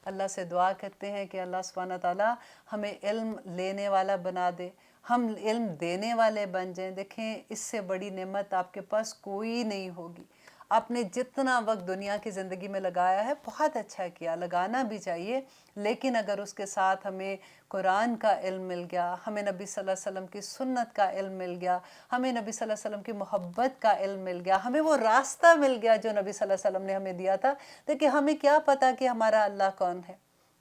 اللہ سے دعا کرتے ہیں کہ اللہ سبحانہ تعالیٰ ہمیں علم لینے والا بنا دے، ہم علم دینے والے بن جائیں. دیکھیں اس سے بڑی نعمت آپ کے پاس کوئی نہیں ہوگی. آپ نے جتنا وقت دنیا کی زندگی میں لگایا ہے بہت اچھا کیا، لگانا بھی چاہیے، لیکن اگر اس کے ساتھ ہمیں قرآن کا علم مل گیا، ہمیں نبی صلی اللہ علیہ وسلم کی سنت کا علم مل گیا، ہمیں نبی صلی اللہ علیہ وسلم کی محبت کا علم مل گیا، ہمیں وہ راستہ مل گیا جو نبی صلی اللہ علیہ وسلم نے ہمیں دیا تھا. دیکھیں ہمیں کیا پتا کہ ہمارا اللہ کون ہے،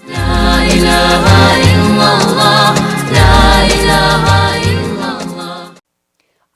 La ilaha illallah, la ilaha illallah.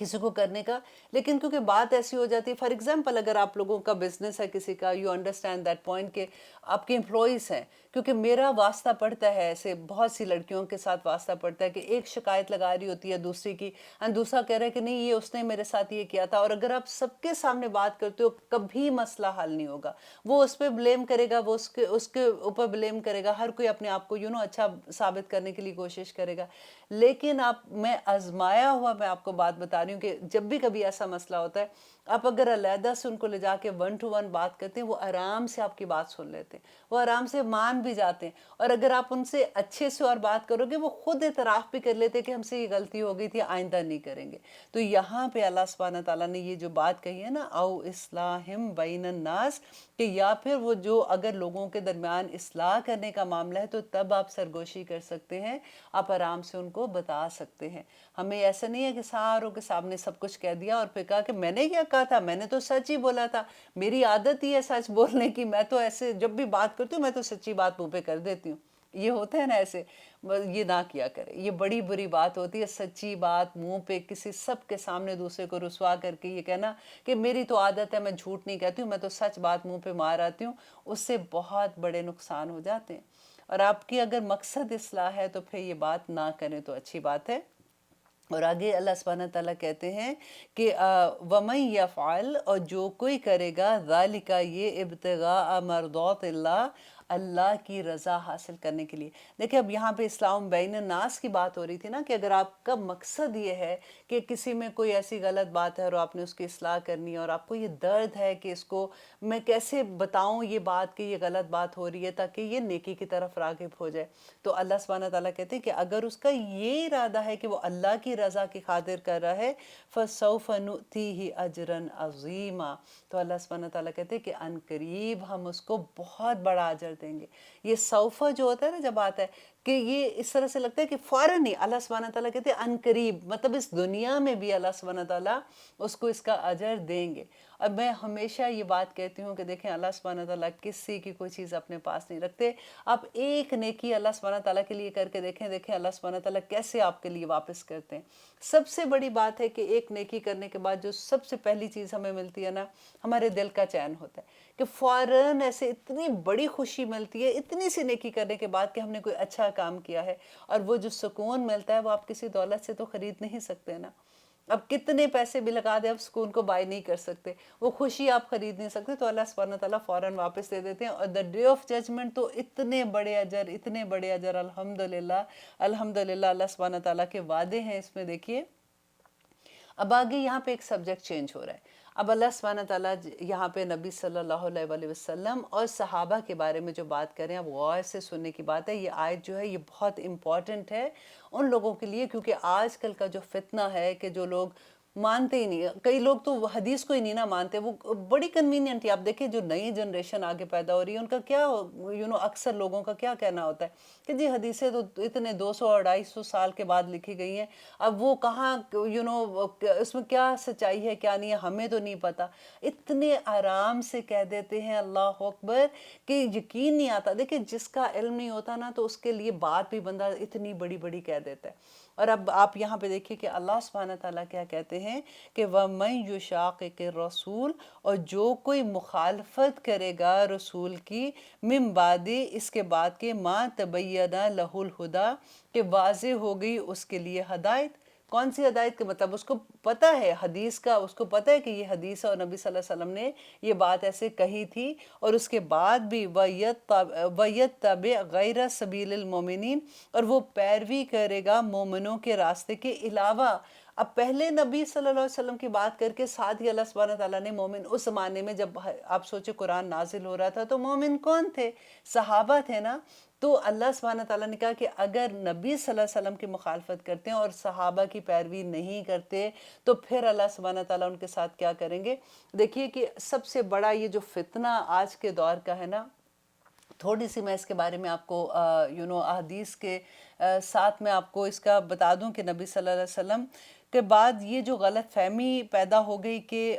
کسی کو کرنے کا. لیکن کیونکہ بات ایسی ہو جاتی ہے, فار ایگزامپل اگر آپ لوگوں کا بزنس ہے کسی کا, یو انڈرسٹینڈ دیٹ پوائنٹ کہ آپ کے امپلائیز ہیں, کیونکہ میرا واسطہ پڑتا ہے, ایسے بہت سی لڑکیوں کے ساتھ واسطہ پڑتا ہے کہ ایک شکایت لگا رہی ہوتی ہے دوسری کی, اور دوسرا کہہ رہا ہے کہ نہیں یہ اس نے میرے ساتھ یہ کیا تھا, اور اگر آپ سب کے سامنے بات کرتے ہو کبھی مسئلہ حل نہیں ہوگا. وہ اس پہ بلیم کرے گا, وہ اس کے اوپر بلیم کرے گا, ہر کوئی اپنے آپ کو اچھا ثابت کرنے کے لیے کوشش کرے گا. لیکن میں آزمایا ہوا میں آپ کو بات بتا رہی ہوں کہ جب بھی کبھی ایسا مسئلہ ہوتا ہے, آپ اگر علیحدہ سے ان کو لے جا کے 1 to 1 بات کرتے ہیں, وہ آرام سے آپ کی بات سن لیتے ہیں, وہ آرام سے مان بھی جاتے ہیں. اور اگر آپ ان سے اچھے سے اور بات کرو گے, وہ خود اعتراف بھی کر لیتے ہیں کہ ہم سے یہ غلطی ہو گئی تھی, آئندہ نہیں کریں گے. تو یہاں پہ اللہ سبحانہ تعالیٰ نے یہ جو بات کہی ہے نا, او اصلاحم بین الناس, کہ یا پھر وہ جو اگر لوگوں کے درمیان اصلاح کرنے کا معاملہ ہے تو تب آپ سرگوشی کر سکتے ہیں, آپ آرام سے ان کو بتا سکتے ہیں. ہمیں ایسا نہیں ہے کہ ساروں کے سامنے سب کچھ کہہ دیا اور پھر کہا کہ میں نے کیا کہا تھا, میں نے تو سچ ہی بولا تھا, میری عادت ہی ہے سچ بولنے کی, میں تو ایسے جب بھی بات کرتی ہوں میں تو سچی بات منہ پہ کر دیتی ہوں. یہ ہوتا ہے نا ایسے, یہ نہ کیا کرے, یہ بڑی بری بات ہوتی ہے. سچی بات منہ پہ کسی سب کے سامنے دوسرے کو رسوا کر کے یہ کہنا کہ میری تو عادت ہے, میں جھوٹ نہیں کہتی ہوں, میں تو سچ بات منہ پہ مار آتی ہوں, اس سے بہت بڑے نقصان ہو جاتے ہیں. اور آپ کی اگر مقصد اصلاح ہے تو پھر یہ بات نہ کریں تو اچھی بات ہے. اور آگے اللہ سبحانہ تعالیٰ کہتے ہیں کہ وَمَن يَفْعَلْ, اور جو کوئی کرے گا, ذَلِكَ, یہ ابتغاء مرضات اللہ, اللہ کی رضا حاصل کرنے کے لیے. دیکھیں اب یہاں پہ اسلام بین الناس کی بات ہو رہی تھی نا, کہ اگر آپ کا مقصد یہ ہے کہ کسی میں کوئی ایسی غلط بات ہے اور آپ نے اس کی اصلاح کرنی ہے, اور آپ کو یہ درد ہے کہ اس کو میں کیسے بتاؤں یہ بات کہ یہ غلط بات ہو رہی ہے تاکہ یہ نیکی کی طرف راغب ہو جائے, تو اللہ سبحانہ تعالیٰ کہتے ہیں کہ اگر اس کا یہ ارادہ ہے کہ وہ اللہ کی رضا کی خاطر کر رہا ہے, فَسَوْفَ نُؤْتِيهِ أَجْرًا عَظِيمًا, تو اللہ سبحانہ تعالیٰ کہتے ہیں کہ ان قریب ہم اس کو بہت بڑا اجر دیں گے. یہ سوفہ جو ہوتا ہے نا جب آتا ہے, کہ یہ اس طرح سے لگتا ہے کہ فوراً ہی اللہ سبحانہ تعالیٰ کہتے ہیں ان قریب, مطلب اس دنیا میں بھی اللہ سبحانہ تعالیٰ اس کو اس کا اجر دیں گے. اب میں ہمیشہ یہ بات کہتی ہوں کہ دیکھیں اللہ سبحانہ تعالیٰ کسی کی کوئی چیز اپنے پاس نہیں رکھتے. آپ ایک نیکی اللہ سبحانہ تعالیٰ کے لیے کر کے دیکھیں اللہ سبحانہ تعالیٰ کیسے آپ کے لیے واپس کرتے ہیں. سب سے بڑی بات ہے کہ ایک نیکی کرنے کے بعد جو سب سے پہلی چیز ہمیں ملتی ہے نا, ہمارے دل کا چین ہوتا ہے, کہ فوراً ایسے اتنی بڑی خوشی ملتی ہے اتنی سی نیکی کرنے کے بعد کہ ہم نے کوئی اچھا کام کیا ہے. اور وہ جو سکون ملتا ہے وہ آپ کسی دولت سے تو خرید نہیں سکتے نا. اب کتنے پیسے بھی لگا دیں آپ سکون کو بائی نہیں کر سکتے, وہ خوشی آپ خرید نہیں سکتے. تو اللہ سبحانہ تعالیٰ فوراً واپس دے دیتے ہیں. اور دا ڈے آف ججمنٹ تو اتنے بڑے اجر, الحمدللہ الحمدللہ اللہ سبحانہ تعالیٰ کے وعدے ہیں اس میں. دیکھیے اب آگے یہاں پہ ایک سبجیکٹ چینج ہو رہا ہے. اب اللہ سبحانہ تعالیٰ یہاں پہ نبی صلی اللہ علیہ وسلم اور صحابہ کے بارے میں جو بات کریں, اب غور سے سننے کی بات ہے. یہ آیت جو ہے یہ بہت امپورٹنٹ ہے ان لوگوں کے لیے, کیونکہ آج کل کا جو فتنہ ہے کہ جو لوگ مانتے ہی نہیں, کئی لوگ تو حدیث کو ہی نہیں نہ مانتے. وہ بڑی کنوینئنٹ ہے. آپ دیکھیں جو نئی جنریشن آگے پیدا ہو رہی ہے ان کا کیا اکثر لوگوں کا کیا کہنا ہوتا ہے کہ جی حدیثیں تو اتنے 200 اور 250 سال کے بعد لکھی گئی ہیں, اب وہ کہاں اس میں کیا سچائی ہے کیا نہیں ہے ہمیں تو نہیں پتا. اتنے آرام سے کہہ دیتے ہیں اللہ اکبر کہ یقین نہیں آتا. دیکھیں جس کا علم نہیں ہوتا نا تو اس کے لیے بات بھی بندہ اتنی بڑی بڑی کہہ دیتا ہے. اور اب آپ یہاں پہ دیکھیے کہ اللہ سبحانہ تعالیٰ کیا کہتے ہیں کہ وَمَن يُشَاقِقِ الرَّسُولِ, اور جو کوئی مخالفت کرے گا رسول کی, من بعد, اس کے بعد کے, ما تبین لہ الہدیٰ, کہ واضح ہو گئی اس کے لیے ہدایت. کون سی ہدایت کے مطلب اس کو پتہ ہے حدیث کا, اس کو پتہ ہے کہ یہ حدیث ہے اور نبی صلی اللہ علیہ وسلم نے یہ بات ایسے کہی تھی, اور اس کے بعد بھی وَيَتَّبِعْ غَيْرَ سَبِيلِ الْمُؤْمِنِينَ, اور وہ پیروی کرے گا مومنوں کے راستے کے علاوہ. اب پہلے نبی صلی اللہ علیہ وسلم کی بات کر کے ساتھ ہی اللہ سبحانہ تعالیٰ نے مومن, اس زمانے میں جب آپ سوچے قرآن نازل ہو رہا تھا تو مومن کون تھے؟ صحابہ تھے نا. تو اللہ سبحانہ تعالیٰ نے کہا کہ اگر نبی صلی اللہ علیہ وسلم کی مخالفت کرتے ہیں اور صحابہ کی پیروی نہیں کرتے تو پھر اللہ سبحانہ تعالیٰ ان کے ساتھ کیا کریں گے. دیکھیے کہ سب سے بڑا یہ جو فتنہ آج کے دور کا ہے نا, تھوڑی سی میں اس کے بارے میں آپ کو احادیث کے ساتھ میں آپ کو اس کا بتا دوں کہ نبی صلی اللہ علیہ وسلم کے بعد یہ جو غلط فہمی پیدا ہو گئی کہ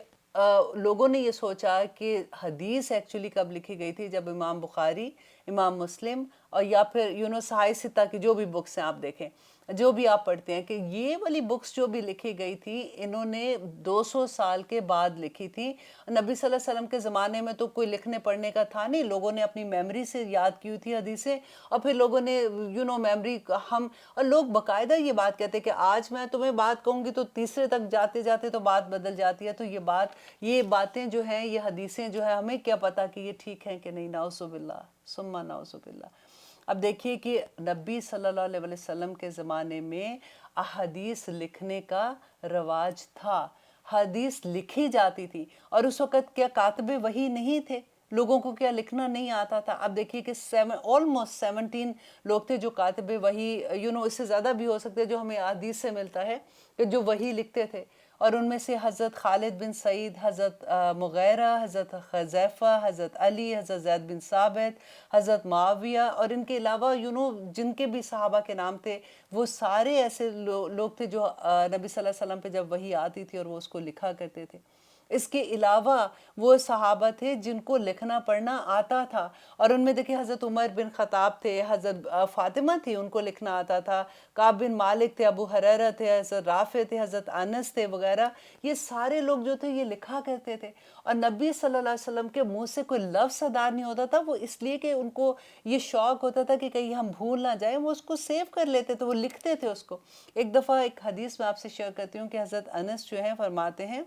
لوگوں نے یہ سوچا کہ حدیث ایکچولی کب لکھی گئی تھی, جب امام بخاری, امام مسلم اور یا پھر صحائف ستہ کی جو بھی بکس ہیں آپ دیکھیں، جو بھی آپ پڑھتے ہیں کہ یہ والی بکس جو بھی لکھی گئی تھی انہوں نے 200 سال کے بعد لکھی تھی۔ نبی صلی اللہ علیہ وسلم کے زمانے میں تو کوئی لکھنے پڑھنے کا تھا نہیں، لوگوں نے اپنی میموری سے یاد کی تھی حدیثیں، اور پھر لوگوں نے میموری اور لوگ باقاعدہ یہ بات کہتے ہیں کہ آج میں تمہیں بات کہوں گی تو تیسرے تک جاتے جاتے تو بات بدل جاتی ہے۔ تو یہ باتیں جو ہیں، یہ حدیثیں جو ہیں، ہمیں کیا پتا کہ یہ ٹھیک ہیں کہ نہیں، نعوذ باللہ ثم نعوذ باللہ۔ اب دیکھیے کہ نبی صلی اللہ علیہ وسلم کے زمانے میں احادیث لکھنے کا رواج تھا، حدیث لکھی جاتی تھی، اور اس وقت کیا کاتب وحی نہیں تھے، لوگوں کو کیا لکھنا نہیں آتا تھا؟ اب دیکھیے کہ almost 17 لوگ تھے جو کاتب وحی، اس سے زیادہ بھی ہو سکتے جو ہمیں حدیث سے ملتا ہے کہ جو وحی لکھتے تھے، اور ان میں سے حضرت خالد بن سعید، حضرت مغیرہ، حضرت حذیفہ، حضرت علی، حضرت زید بن ثابت، حضرت معاویہ، اور ان کے علاوہ جن کے بھی صحابہ کے نام تھے، وہ سارے ایسے لوگ تھے جو نبی صلی اللہ علیہ وسلم پہ جب وحی آتی تھی اور وہ اس کو لکھا کرتے تھے۔ اس کے علاوہ وہ صحابہ تھے جن کو لکھنا پڑھنا آتا تھا، اور ان میں دیکھیں حضرت عمر بن خطاب تھے، حضرت فاطمہ تھی، ان کو لکھنا آتا تھا، کعب بن مالک تھے، ابو ہریرہ تھے، حضرت رافع تھے، حضرت انس تھے وغیرہ، یہ سارے لوگ جو تھے یہ لکھا کرتے تھے، اور نبی صلی اللہ علیہ وسلم کے منہ سے کوئی لفظ ادا نہیں ہوتا تھا، وہ اس لیے کہ ان کو یہ شوق ہوتا تھا کہ کہیں ہم بھول نہ جائیں، وہ اس کو سیو کر لیتے تھے، وہ لکھتے تھے اس کو۔ ایک دفعہ ایک حدیث میں آپ سے شیئر کرتی ہوں کہ حضرت انس جو ہیں فرماتے ہیں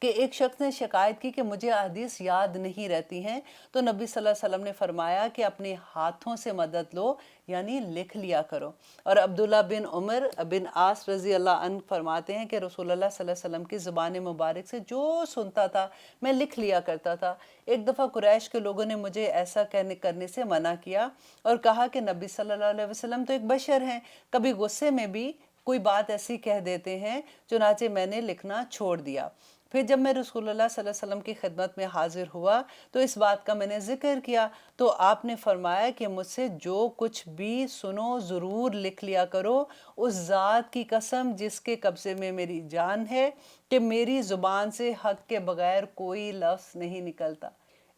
کہ ایک شخص نے شکایت کی کہ مجھے حدیث یاد نہیں رہتی ہیں، تو نبی صلی اللہ علیہ وسلم نے فرمایا کہ اپنے ہاتھوں سے مدد لو، یعنی لکھ لیا کرو۔ اور عبداللہ بن عمر بن عاص رضی اللہ عنہ فرماتے ہیں کہ رسول اللہ صلی اللہ علیہ وسلم کی زبان مبارک سے جو سنتا تھا میں لکھ لیا کرتا تھا۔ ایک دفعہ قریش کے لوگوں نے مجھے ایسا کرنے سے منع کیا اور کہا کہ نبی صلی اللہ علیہ وسلم تو ایک بشر ہیں، کبھی غصے میں بھی کوئی بات ایسی کہہ دیتے ہیں، چنانچہ میں نے لکھنا چھوڑ دیا۔ پھر جب میں رسول اللہ صلی اللہ علیہ وسلم کی خدمت میں حاضر ہوا تو اس بات کا میں نے ذکر کیا، تو آپ نے فرمایا کہ مجھ سے جو کچھ بھی سنو ضرور لکھ لیا کرو، اس ذات کی قسم جس کے قبضے میں میری جان ہے کہ میری زبان سے حق کے بغیر کوئی لفظ نہیں نکلتا۔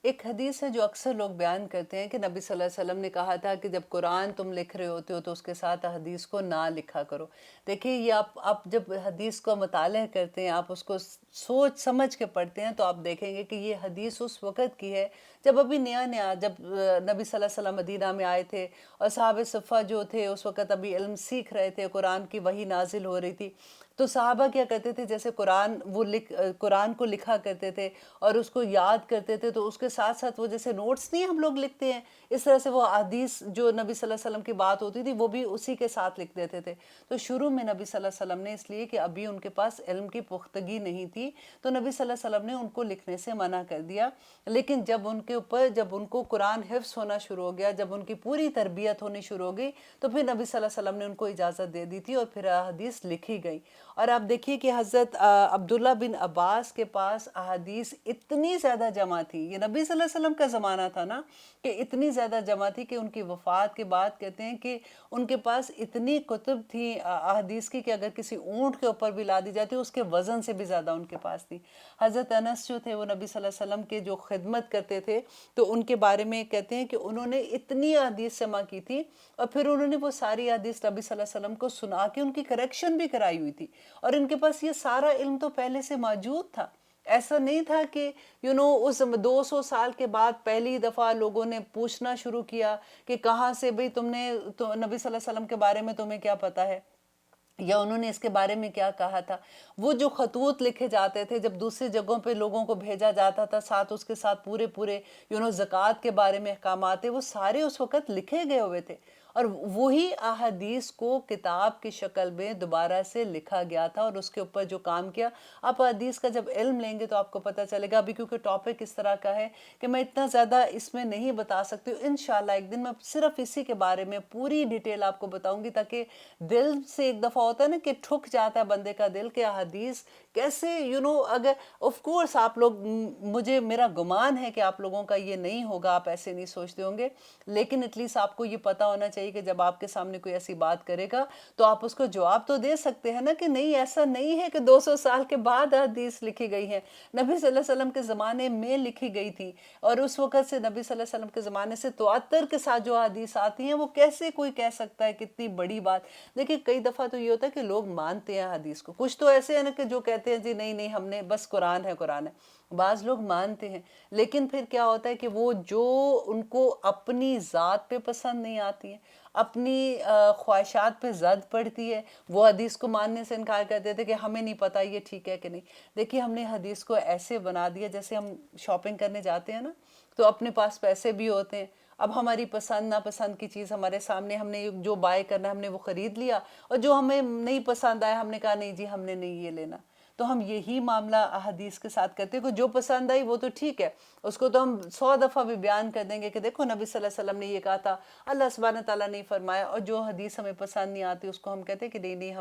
ایک حدیث ہے جو اکثر لوگ بیان کرتے ہیں کہ نبی صلی اللہ علیہ وسلم نے کہا تھا کہ جب قرآن تم لکھ رہے ہوتے ہو تو اس کے ساتھ حدیث کو نہ لکھا کرو۔ دیکھیں یہ آپ جب حدیث کو مطالعہ کرتے ہیں، آپ اس کو سوچ سمجھ کے پڑھتے ہیں تو آپ دیکھیں گے کہ یہ حدیث اس وقت کی ہے جب ابھی نیا جب نبی صلی اللہ علیہ وسلم مدینہ میں آئے تھے، اور صحابہ صفہ جو تھے اس وقت ابھی علم سیکھ رہے تھے، قرآن کی وحی نازل ہو رہی تھی، تو صحابہ کیا کرتے تھے، جیسے قرآن کو لکھا کرتے تھے اور اس کو یاد کرتے تھے، تو اس کے ساتھ ساتھ وہ جیسے نوٹس نہیں ہم لوگ لکھتے ہیں، اس طرح سے وہ حدیث جو نبی صلی اللہ علیہ وسلم کی بات ہوتی تھی وہ بھی اسی کے ساتھ لکھ دیتے تھے۔ تو شروع میں نبی صلی اللہ علیہ وسلم نے اس لیے کہ ابھی ان کے پاس علم کی پختگی نہیں تھی تو نبی صلی اللہ علیہ وسلم نے ان کو لکھنے سے منع کر دیا، لیکن جب ان کو قرآن حفظ ہونا شروع ہو گیا، جب ان کی پوری تربیت ہونی شروع ہو گئی تو پھر نبی صلی اللہ علیہ وسلم نے ان کو اجازت دے دی تھی اور پھر احادیث لکھی گئی۔ اور آپ دیکھیے کہ حضرت عبداللہ بن عباس کے پاس احادیث اتنی زیادہ جمع تھی، یہ نبی صلی اللہ علیہ وسلم کا زمانہ تھا نا، کہ اتنی زیادہ جمع تھی کہ ان کی وفات کے بعد کہتے ہیں کہ ان کے پاس اتنی کتب تھی احادیث کی کہ اگر کسی اونٹ کے اوپر بھی لا دی جاتی اس کے وزن سے بھی زیادہ ان کے پاس تھی۔ حضرت انس جو تھے وہ نبی صلی اللہ علیہ وسلم کے جو خدمت کرتے تھے تو ان کے بارے میں کہتے ہیں کہ انہوں نے اتنی احادیث جمع کی تھی اور پھر انہوں نے وہ ساری احادیث نبی صلی اللہ علیہ وسلم کو سنا کے ان کی کریکشن بھی کرائی ہوئی تھی، اور ان کے پاس یہ سارا علم تو پہلے سے موجود تھا۔ ایسا نہیں تھا کہ اس 200 سال کے بعد پہلی دفعہ لوگوں نے پوچھنا شروع کیا کہ کہاں سے بھئی تم نے نبی صلی اللہ علیہ وسلم کے بارے میں تمہیں کیا پتا ہے، یا انہوں نے اس کے بارے میں کیا کہا تھا۔ وہ جو خطوط لکھے جاتے تھے جب دوسری جگہوں پہ لوگوں کو بھیجا جاتا تھا، ساتھ اس کے ساتھ پورے زکوٰۃ کے بارے میں احکامات تھے، وہ سارے اس وقت لکھے گئے ہوئے تھے، اور وہی احادیث کو کتاب کی شکل میں دوبارہ سے لکھا گیا تھا اور اس کے اوپر جو کام کیا۔ آپ حدیث کا جب علم لیں گے تو آپ کو پتہ چلے گا، ابھی کیونکہ ٹاپک اس طرح کا ہے کہ میں اتنا زیادہ اس میں نہیں بتا سکتی ہوں، انشاءاللہ ایک دن میں صرف اسی کے بارے میں پوری ڈیٹیل آپ کو بتاؤں گی تاکہ دل سے ایک دفعہ ہوتا ہے نا کہ ٹھک جاتا ہے بندے کا دل کہ حدیث کیسے اگر آف کورس آپ لوگ مجھے میرا گمان ہے کہ آپ لوگوں کا یہ نہیں ہوگا، آپ ایسے نہیں سوچتے ہوں گے، لیکن ایٹ لیسٹ آپ کو یہ پتا ہونا چاہیے کہ جب آپ کے سامنے کوئی ایسی بات کرے گا تو آپ اس کو جواب تو دے سکتے ہیں نا کہ نہیں، ایسا نہیں ہے کہ 200 سال کے بعد حدیث لکھی گئی ہے، نبی صلی اللہ علیہ وسلم کے زمانے میں لکھی گئی تھی، اور اس وقت سے نبی صلی اللہ علیہ وسلم کے زمانے سے تواتر کے ساتھ جو حدیث آتی ہیں وہ کیسے کوئی کہہ سکتا ہے کتنی بڑی بات۔ دیکھیں کئی دفعہ تو یہ ہوتا ہے کہ لوگ مانتے ہیں حدیث کو، کچھ تو ایسے ہیں نا کہ جو کہتے ہیں جی نہیں نہیں ہم نے بس قرآن ہے قرآن ہے، بعض لوگ مانتے ہیں، لیکن پھر کیا ہوتا ہے کہ وہ جو ان کو اپنی ذات پہ پسند نہیں آتی ہیں، اپنی خواہشات پہ زد پڑتی ہے، وہ حدیث کو ماننے سے انکار کر دیتے کہ ہمیں نہیں پتہ یہ ٹھیک ہے کہ نہیں۔ دیکھیے ہم نے حدیث کو ایسے بنا دیا جیسے ہم شاپنگ کرنے جاتے ہیں نا تو اپنے پاس پیسے بھی ہوتے ہیں، اب ہماری پسند ناپسند کی چیز ہمارے سامنے، ہم نے جو بائی کرنا ہم نے وہ خرید لیا، اور جو ہمیں نہیں پسند آیا ہم نے کہا نہیں جی ہم نے نہیں یہ لینا۔ تو ہم یہی معاملہ حدیث کے ساتھ کرتے ہیں کہ جو پسند آئی وہ تو ٹھیک ہے، اس کو تو ہم 100 دفعہ بھی بیان کر دیں گے کہ دیکھو نبی صلی اللہ علیہ وسلم نے یہ کہا تھا، اللہ سبحانہ تعالیٰ نے فرمایا، اور جو حدیث ہمیں پسند نہیں آتی اس کو ہم کہتے ہیں کہ نہیں نہیں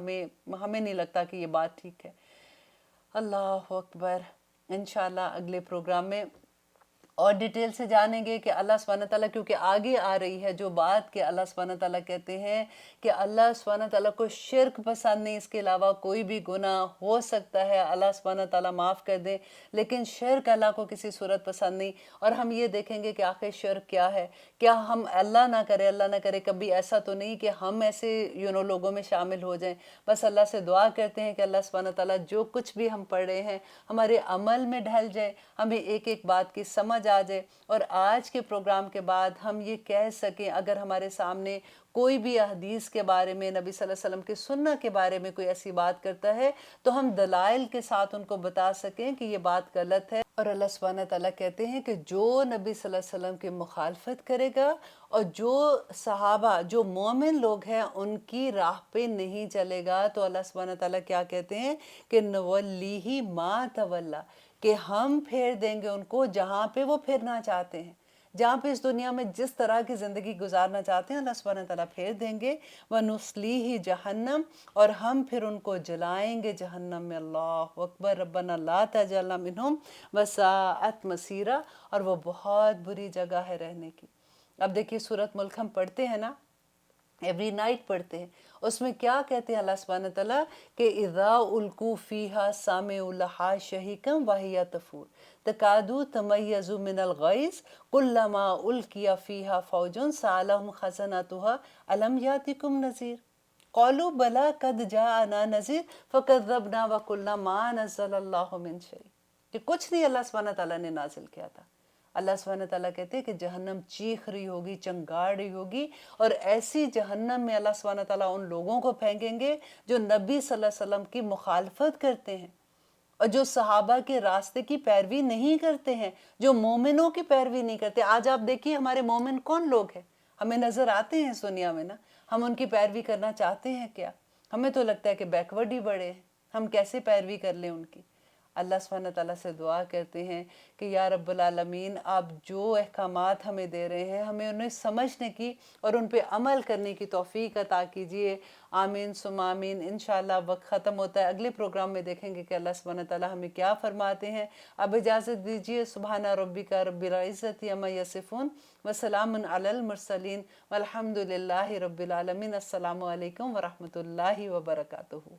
ہمیں نہیں لگتا کہ یہ بات ٹھیک ہے۔ اللہ اکبر۔ انشاءاللہ اگلے پروگرام میں اور ڈیٹیل سے جانیں گے کہ اللہ سبحانہ تعالیٰ، کیونکہ آگے آ رہی ہے جو بات کہ اللہ سبحانہ تعالیٰ کہتے ہیں کہ اللہ سبحانہ تعالیٰ کو شرک پسند نہیں، اس کے علاوہ کوئی بھی گناہ ہو سکتا ہے اللہ سبحانہ تعالیٰ معاف کر دے، لیکن شرک اللہ کو کسی صورت پسند نہیں۔ اور ہم یہ دیکھیں گے کہ آخر شرک کیا ہے، کیا ہم اللہ نہ کرے کبھی ایسا تو نہیں کہ ہم ایسے لوگوں میں شامل ہو جائیں۔ بس اللہ سے دعا کرتے ہیں کہ اللہ سبحانہ تعالیٰ جو کچھ بھی ہم پڑھ رہے ہیں ہمارے عمل میں ڈھل جائے، ہمیں ایک ایک بات کی سمجھ آ جائے، اور آج کے پروگرام کے بعد ہم یہ کہہ سکیں اگر ہمارے سامنے کوئی بھی حدیث کے بارے میں، نبی صلی اللہ علیہ وسلم کے سنت کے بارے میں کوئی ایسی بات کرتا ہے تو ہم دلائل کے ساتھ ان کو بتا سکیں کہ یہ بات غلط ہے۔ اور اللہ سبحانہ تعالیٰ کہتے ہیں کہ جو نبی صلی اللہ علیہ وسلم کی مخالفت کرے گا اور جو صحابہ، جو مومن لوگ ہیں ان کی راہ پہ نہیں چلے گا، تو اللہ سبحانہ تعالیٰ کیا کہتے ہیں کہ نولیہ ما تولا، کہ ہم پھیر دیں گے ان کو جہاں پہ وہ پھرنا چاہتے ہیں، جہاں پہ اس دنیا میں جس طرح کی زندگی گزارنا چاہتے ہیں اللہ سبحانہ تعالیٰ پھیر دیں گے۔ وَنُصْلِيهِ جَهَنَّمْ، اور ہم پھر ان کو جلائیں گے جہنم میں۔ اللہ اکبر۔ ربنا لا تجعلنا منہم وساءت مصیرا، اور وہ بہت بری جگہ ہے رہنے کی۔ اب دیکھیے سورۃ ملک ہم پڑھتے ہیں نا، ایوری نائٹ پڑھتے ہیں، اس میں کیا کہتے ہیں اللہ سبحانہ تعالیٰ کہ اِذَا أُلْقُوا فِيهَا سَمِعُوا لَهَا شَهِيقًا وَهِيَ تَفُورُ تَكَادُ تَمَيَّزُ مِنَ الْغَيْظِ كُلَّمَا أُلْقِيَ فِيهَا فَوْجٌ سَأَلَهُمْ خَزَنَتُهَا أَلَمْ يَأْتِكُمْ نَذِيرٌ قَالُوا بَلَىٰ قَدْ جَاءَنَا نَذِيرٌ فَكَذَّبْنَا وَقُلْنَا مَا نَزَّلَ اللَّهُ مِن شَيْءٍ، کہ کچھ نہیں اللہ سبحانہ تعالیٰ نے نازل کیا تھا۔ اللہ سبحانہ تعالیٰ کہتے ہیں کہ جہنم چیخ رہی ہوگی، چنگاڑ رہی ہوگی، اور ایسی جہنم میں اللہ سبحانہ تعالیٰ ان لوگوں کو پھینکیں گے جو نبی صلی اللہ علیہ وسلم کی مخالفت کرتے ہیں، اور جو صحابہ کے راستے کی پیروی نہیں کرتے ہیں، جو مومنوں کی پیروی نہیں کرتے۔ آج آپ دیکھیے ہمارے مومن کون لوگ ہیں، ہمیں نظر آتے ہیں اس دنیا میں نا، ہم ان کی پیروی کرنا چاہتے ہیں کیا؟ ہمیں تو لگتا ہے کہ بیکورڈ ہی بڑے ہیں، ہم کیسے پیروی کر لیں ان کی۔ اللہ سبحانہ تعالیٰ سے دعا کرتے ہیں کہ یا رب العالمین، آپ جو احکامات ہمیں دے رہے ہیں ہمیں انہیں سمجھنے کی اور ان پہ عمل کرنے کی توفیق عطا کیجیے۔ آمین ثم آمین۔ انشاءاللہ وقت ختم ہوتا ہے، اگلے پروگرام میں دیکھیں گے کہ اللہ سبحانہ تعالیٰ ہمیں کیا فرماتے ہیں۔ اب اجازت دیجیے، سبحان ربک رب العزت عما یصفون وسلام علی المرسلین والحمد للہ رب العالمین۔ السلام علیکم ورحمۃ اللہ وبرکاتہ۔